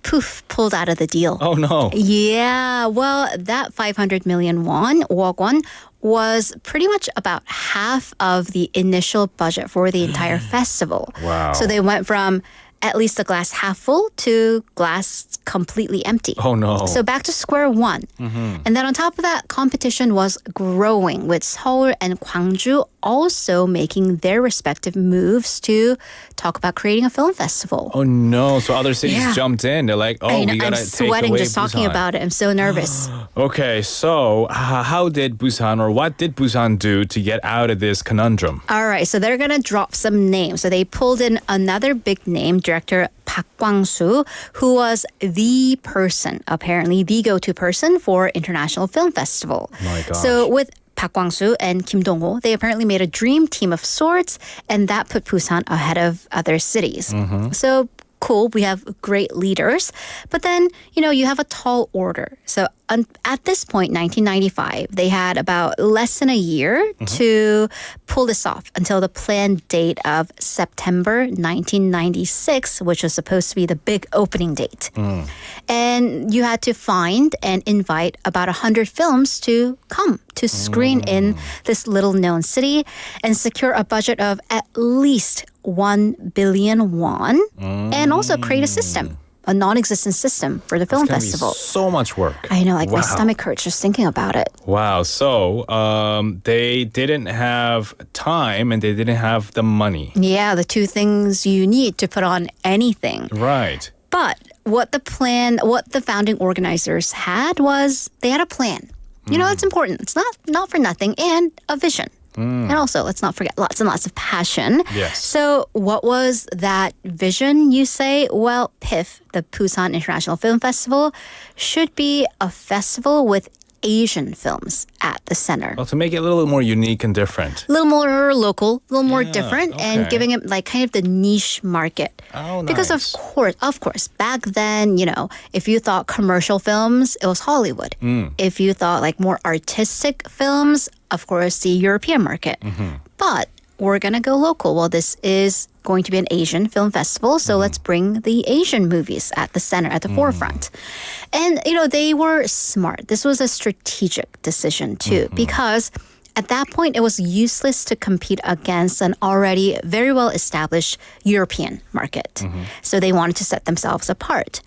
pulled out of the deal. Oh no. Yeah, well, that 500 million won, 5억 won, was pretty much about half of the initial budget for the entire festival. Wow. So they went from at least the glass half full to glass completely empty. Oh no. So back to square one. And then on top of that, competition was growing, with Seoul and Gwangju also making their respective moves to talk about creating a film festival. Oh no, so other cities jumped in. They're like, oh, we gotta I'm sweating take away just talking Busan. about it. I'm so nervous. Okay, so how did Busan, or what did Busan do to get out of this conundrum? All right, so they're going to drop some names. So they pulled in another big name, director Park Kwang-soo, who was the person, apparently the go-to person for International Film Festival. My gosh. So with Park Kwang-soo and Kim Dong-ho, they apparently made a dream team of sorts, and that put Busan ahead of other cities. So cool, we have great leaders. But then, you know, you have a tall order. So at this point, 1995, they had about less than a year to pull this off until the planned date of September 1996, which was supposed to be the big opening date. And you had to find and invite about 100 films to come to screen in this little known city and secure a budget of at least 1 billion won and also create a system, a non-existent system for the film It's gonna festival. Be so much work. I know, like my Wow. stomach hurts just thinking about it. Wow. So they didn't have time and they didn't have the money. Yeah, the two things you need to put on anything. Right. But what the founding organizers had was they had a plan. You know, it's important. It's not for nothing, and a vision. And also, let's not forget, lots and lots of passion. Yes. So what was that vision, you say? Well, PIF, the Busan International Film Festival, should be a festival with Asian films at the center. Well, to make it a little more unique and different. A little more local, a little more different, and okay. giving it like kind of the niche market. Oh, Because nice. of course, back then, you know, if you thought commercial films, it was Hollywood. If you thought like more artistic films, of course, the European market. But we're going to go local. Well, this is going to be an Asian film festival, so let's bring the Asian movies at the center, at the forefront. And, they were smart. This was a strategic decision, too, because at that point, it was useless to compete against an already very well-established European market. So they wanted to set themselves apart.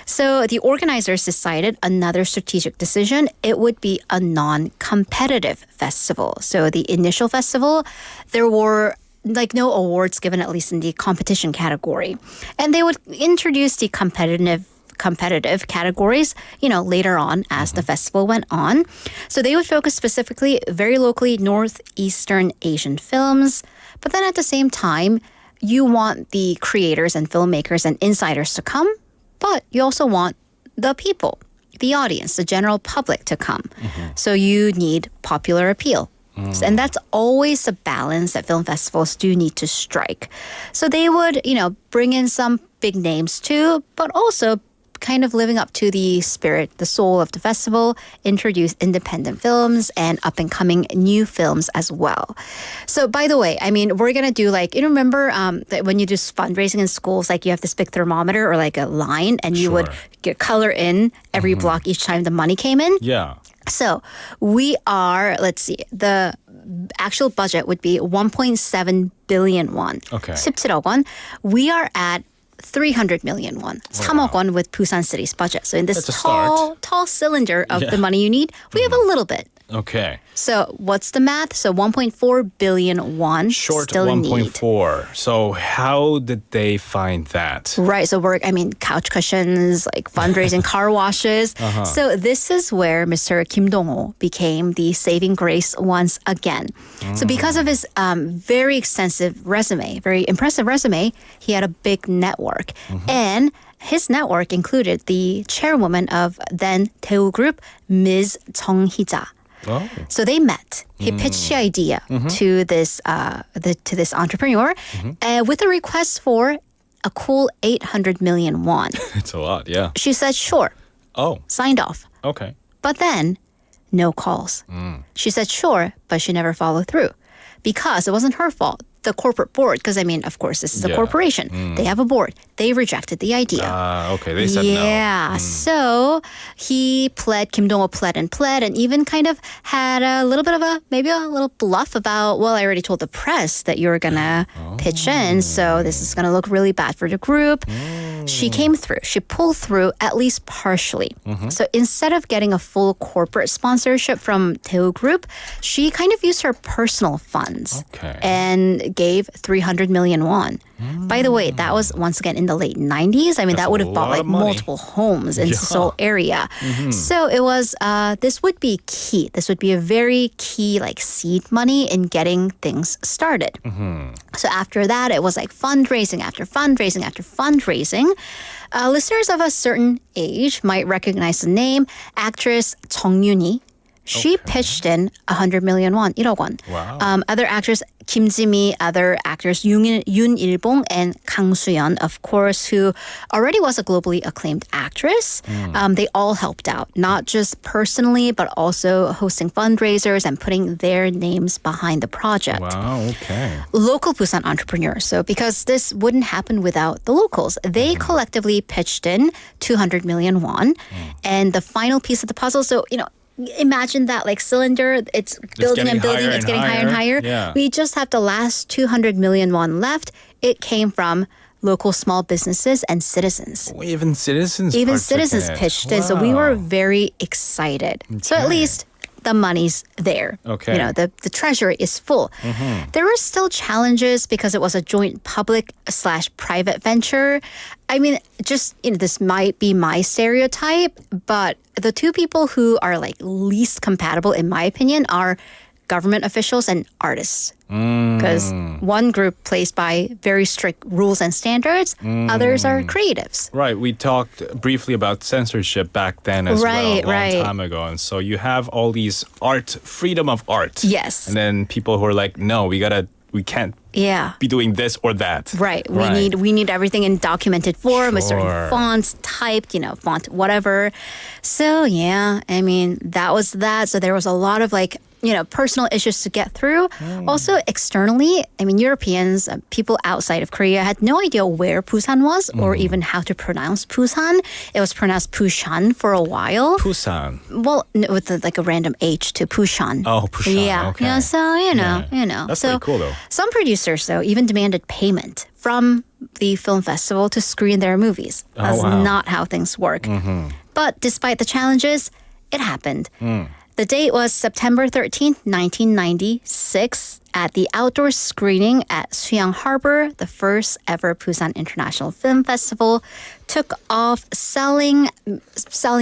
So the organizers decided another strategic decision. It would be a non-competitive festival. So the initial festival, there were no awards given, at least in the competition category. And they would introduce the competitive categories, later on as the festival went on. So they would focus specifically, very locally, Northeastern Asian films. But then at the same time, you want the creators and filmmakers and insiders to come, but you also want the people, the audience, the general public to come. So you need popular appeal. And that's always a balance that film festivals do need to strike. So they would, bring in some big names too, but also kind of living up to the spirit, the soul of the festival, introduce independent films and up-and-coming new films as well. So, by the way, we're going to do remember that when you do fundraising in schools, you have this big thermometer or a line, and you would color in every block each time the money came in? Yeah. So we are, the actual budget would be 1.7 billion won. Okay. 17억 won. We are at 300 million won. 3억 won with Busan City's budget. So in this tall cylinder of the money you need, we have a little bit. Okay. So what's the math? So 1.4 billion won Short still 1.4. So how did they find that? Right. So couch cushions, fundraising, car washes. So this is where Mr. Kim Dong-ho became the saving grace once again. So because of his very extensive resume, very impressive resume, he had a big network. And his network included the chairwoman of then Daewoo Group, Ms. Jung Hee-ja. Oh. So they met. He pitched the idea to this entrepreneur with a request for a cool 800 million won. It's a lot, yeah. She said, sure. Oh. Signed off. Okay. But then, no calls. She said, sure, but she never followed through because it wasn't her fault. The corporate board, because of course, this is a corporation. They have a board. They rejected the idea. Okay, they said no. Yeah, so Kim Dong-ho pled, and even kind of had a little bit of maybe a little bluff about, well, I already told the press that you were going to pitch in, so this is going to look really bad for the group. She came through. She pulled through at least partially. So instead of getting a full corporate sponsorship from Daewoo Group, she kind of used her personal funds and gave 300 million won. By the way, that was once again in the late 90s. That would have bought multiple homes in the Seoul area. So it was, this would be key. This would be a very key seed money in getting things started. So after that, it was fundraising after fundraising after fundraising. Listeners of a certain age might recognize the name actress Jung Yoon-hee. She pitched in 100 million won, 1억 won. Wow. Other actors, Kim Ji-mi, other actors, Yoon Il-bong and Kang Soo-yeon, of course, who already was a globally acclaimed actress. They all helped out, not just personally, but also hosting fundraisers and putting their names behind the project. Wow, okay. Local Busan entrepreneurs. So because this wouldn't happen without the locals, they collectively pitched in 200 million won. And the final piece of the puzzle, so, imagine that cylinder, it's building and building, it's getting higher and higher. Yeah. We just have the last 200 million won left. It came from local small businesses and citizens. Even citizens pitched in. So we were very excited. So at least the money's there. Okay. The treasury is full. There were still challenges because it was a joint public/private venture. This might be my stereotype, but the two people who are least compatible, in my opinion, are government officials and artists. Because one group plays by very strict rules and standards, others are creatives. Right. We talked briefly about censorship back then as well, a long time ago. And so you have all these freedom of art. Yes. And then people who are no, we can't be doing this or that. Right. We need everything in documented form, with certain fonts, typed, font, whatever. So that was that. So there was a lot of personal issues to get through. Also, externally, I mean, Europeans, people outside of Korea had no idea where Busan was or even how to pronounce Busan. It was pronounced Busan for a while. Busan. Well, with like a random H to Busan. Oh, Busan. Yeah. Okay. Yeah, so, you know. That's so pretty cool, though. Some producers, though, even demanded payment from the film festival to screen their movies. That's not how things work. But despite the challenges, it happened. The date was September 13th, 1996, at the outdoor screening at Suyang Harbor. The first ever Busan International Film Festival took off selling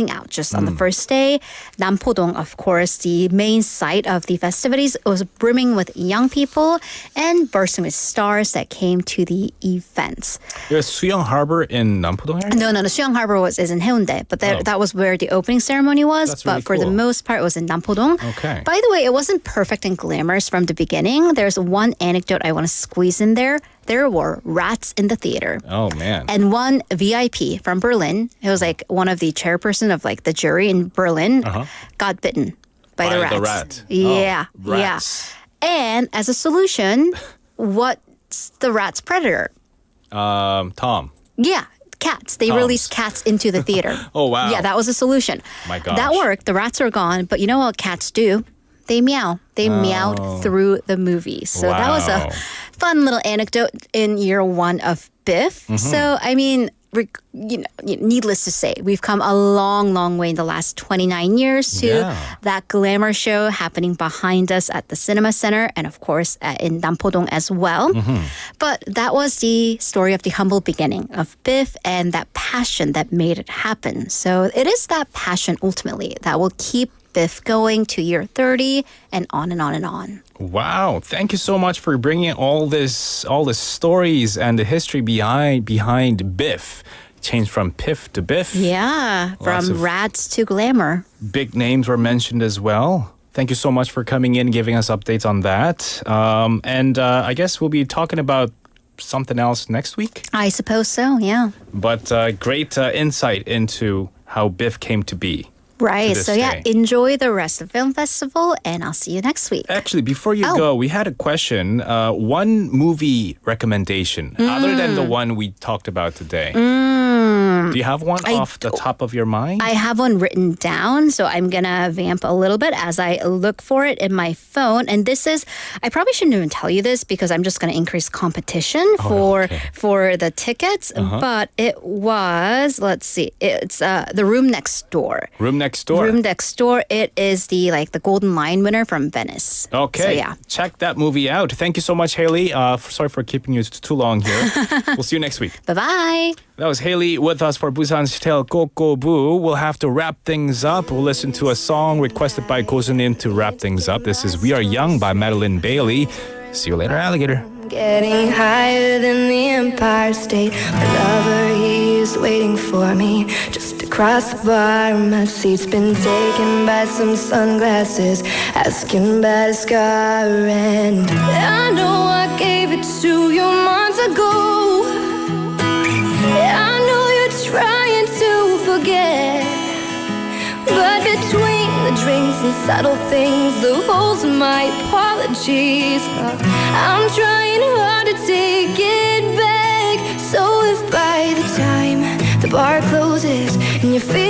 out just on the first day. Nampodong, of course, the main site of the festivities, was brimming with young people and bursting with stars that came to the events. There's Suyang Harbor in Nampodong area? No. Suyang Harbor is in Haeundae, but that was where the opening ceremony was. That's but really for the cool. most part, it was in Nampodong. Okay. By the way, it wasn't perfect and glamorous from the beginning. There's one anecdote I want to squeeze in there. There were rats in the theater. Oh, man. And one VIP from Berlin, it was like one of the chairperson of like the jury in Berlin, got bitten by the rats. the rat. Yeah, rats. yeah. And as a solution, what's the rat's predator? Tom. Yeah, cats. They Toms. released cats into the theater. Oh, wow. Yeah, that was a solution. My gosh. That worked. The rats are gone. But you know what cats do? They meow. They meowed through the movie. So that was a fun little anecdote in year one of Biff. So, I mean, needless to say, we've come a long, long way in the last 29 years to that glamour show happening behind us at the Cinema Center and, of course, in Nampodong as well. But that was the story of the humble beginning of Biff and that passion that made it happen. So it is that passion, ultimately, that will keep Biff going to year 30 and on and on and on. Wow. Thank you so much for bringing all the stories and the history behind Biff. Changed from Piff to Biff. Yeah, from rats to glamour. Big names were mentioned as well. Thank you so much for coming in and giving us updates on that. And I guess we'll be talking about something else next week. I suppose so, yeah. But great insight into how Biff came to be. Right. So yeah, enjoy the rest of the film festival and I'll see you next week. Actually, before you go, we had a question. One movie recommendation other than the one we talked about today. Do you have one off the top of your mind? I have one written down, so I'm going to vamp a little bit as I look for it in my phone. And this is, I probably shouldn't even tell you this because I'm just going to increase competition for the tickets. But it was, let's see, it's The Room Next Door. Room Next Door. Room Next Door. It is the Golden Lion winner from Venice. Okay. So, yeah. Check that movie out. Thank you so much, Haley. Sorry for keeping you too long here. We'll see you next week. Bye-bye. That was Haley with us for Busan's tale 꼬.꼬.부. We'll have to wrap things up. We'll listen to a song requested by Gosunim to wrap things up. This is We Are Young by Madeline Bailey. See you later, alligator. Getting higher than the Empire State. My lover, he's waiting for me just across the bar. My seat's been taken by some sunglasses, asking about a scar. And I know I gave it to you months ago. I know you're trying to forget, but between the drinks and subtle things, the holes in my apologies, I'm trying hard to take it back. So if by the time the bar closes and you feel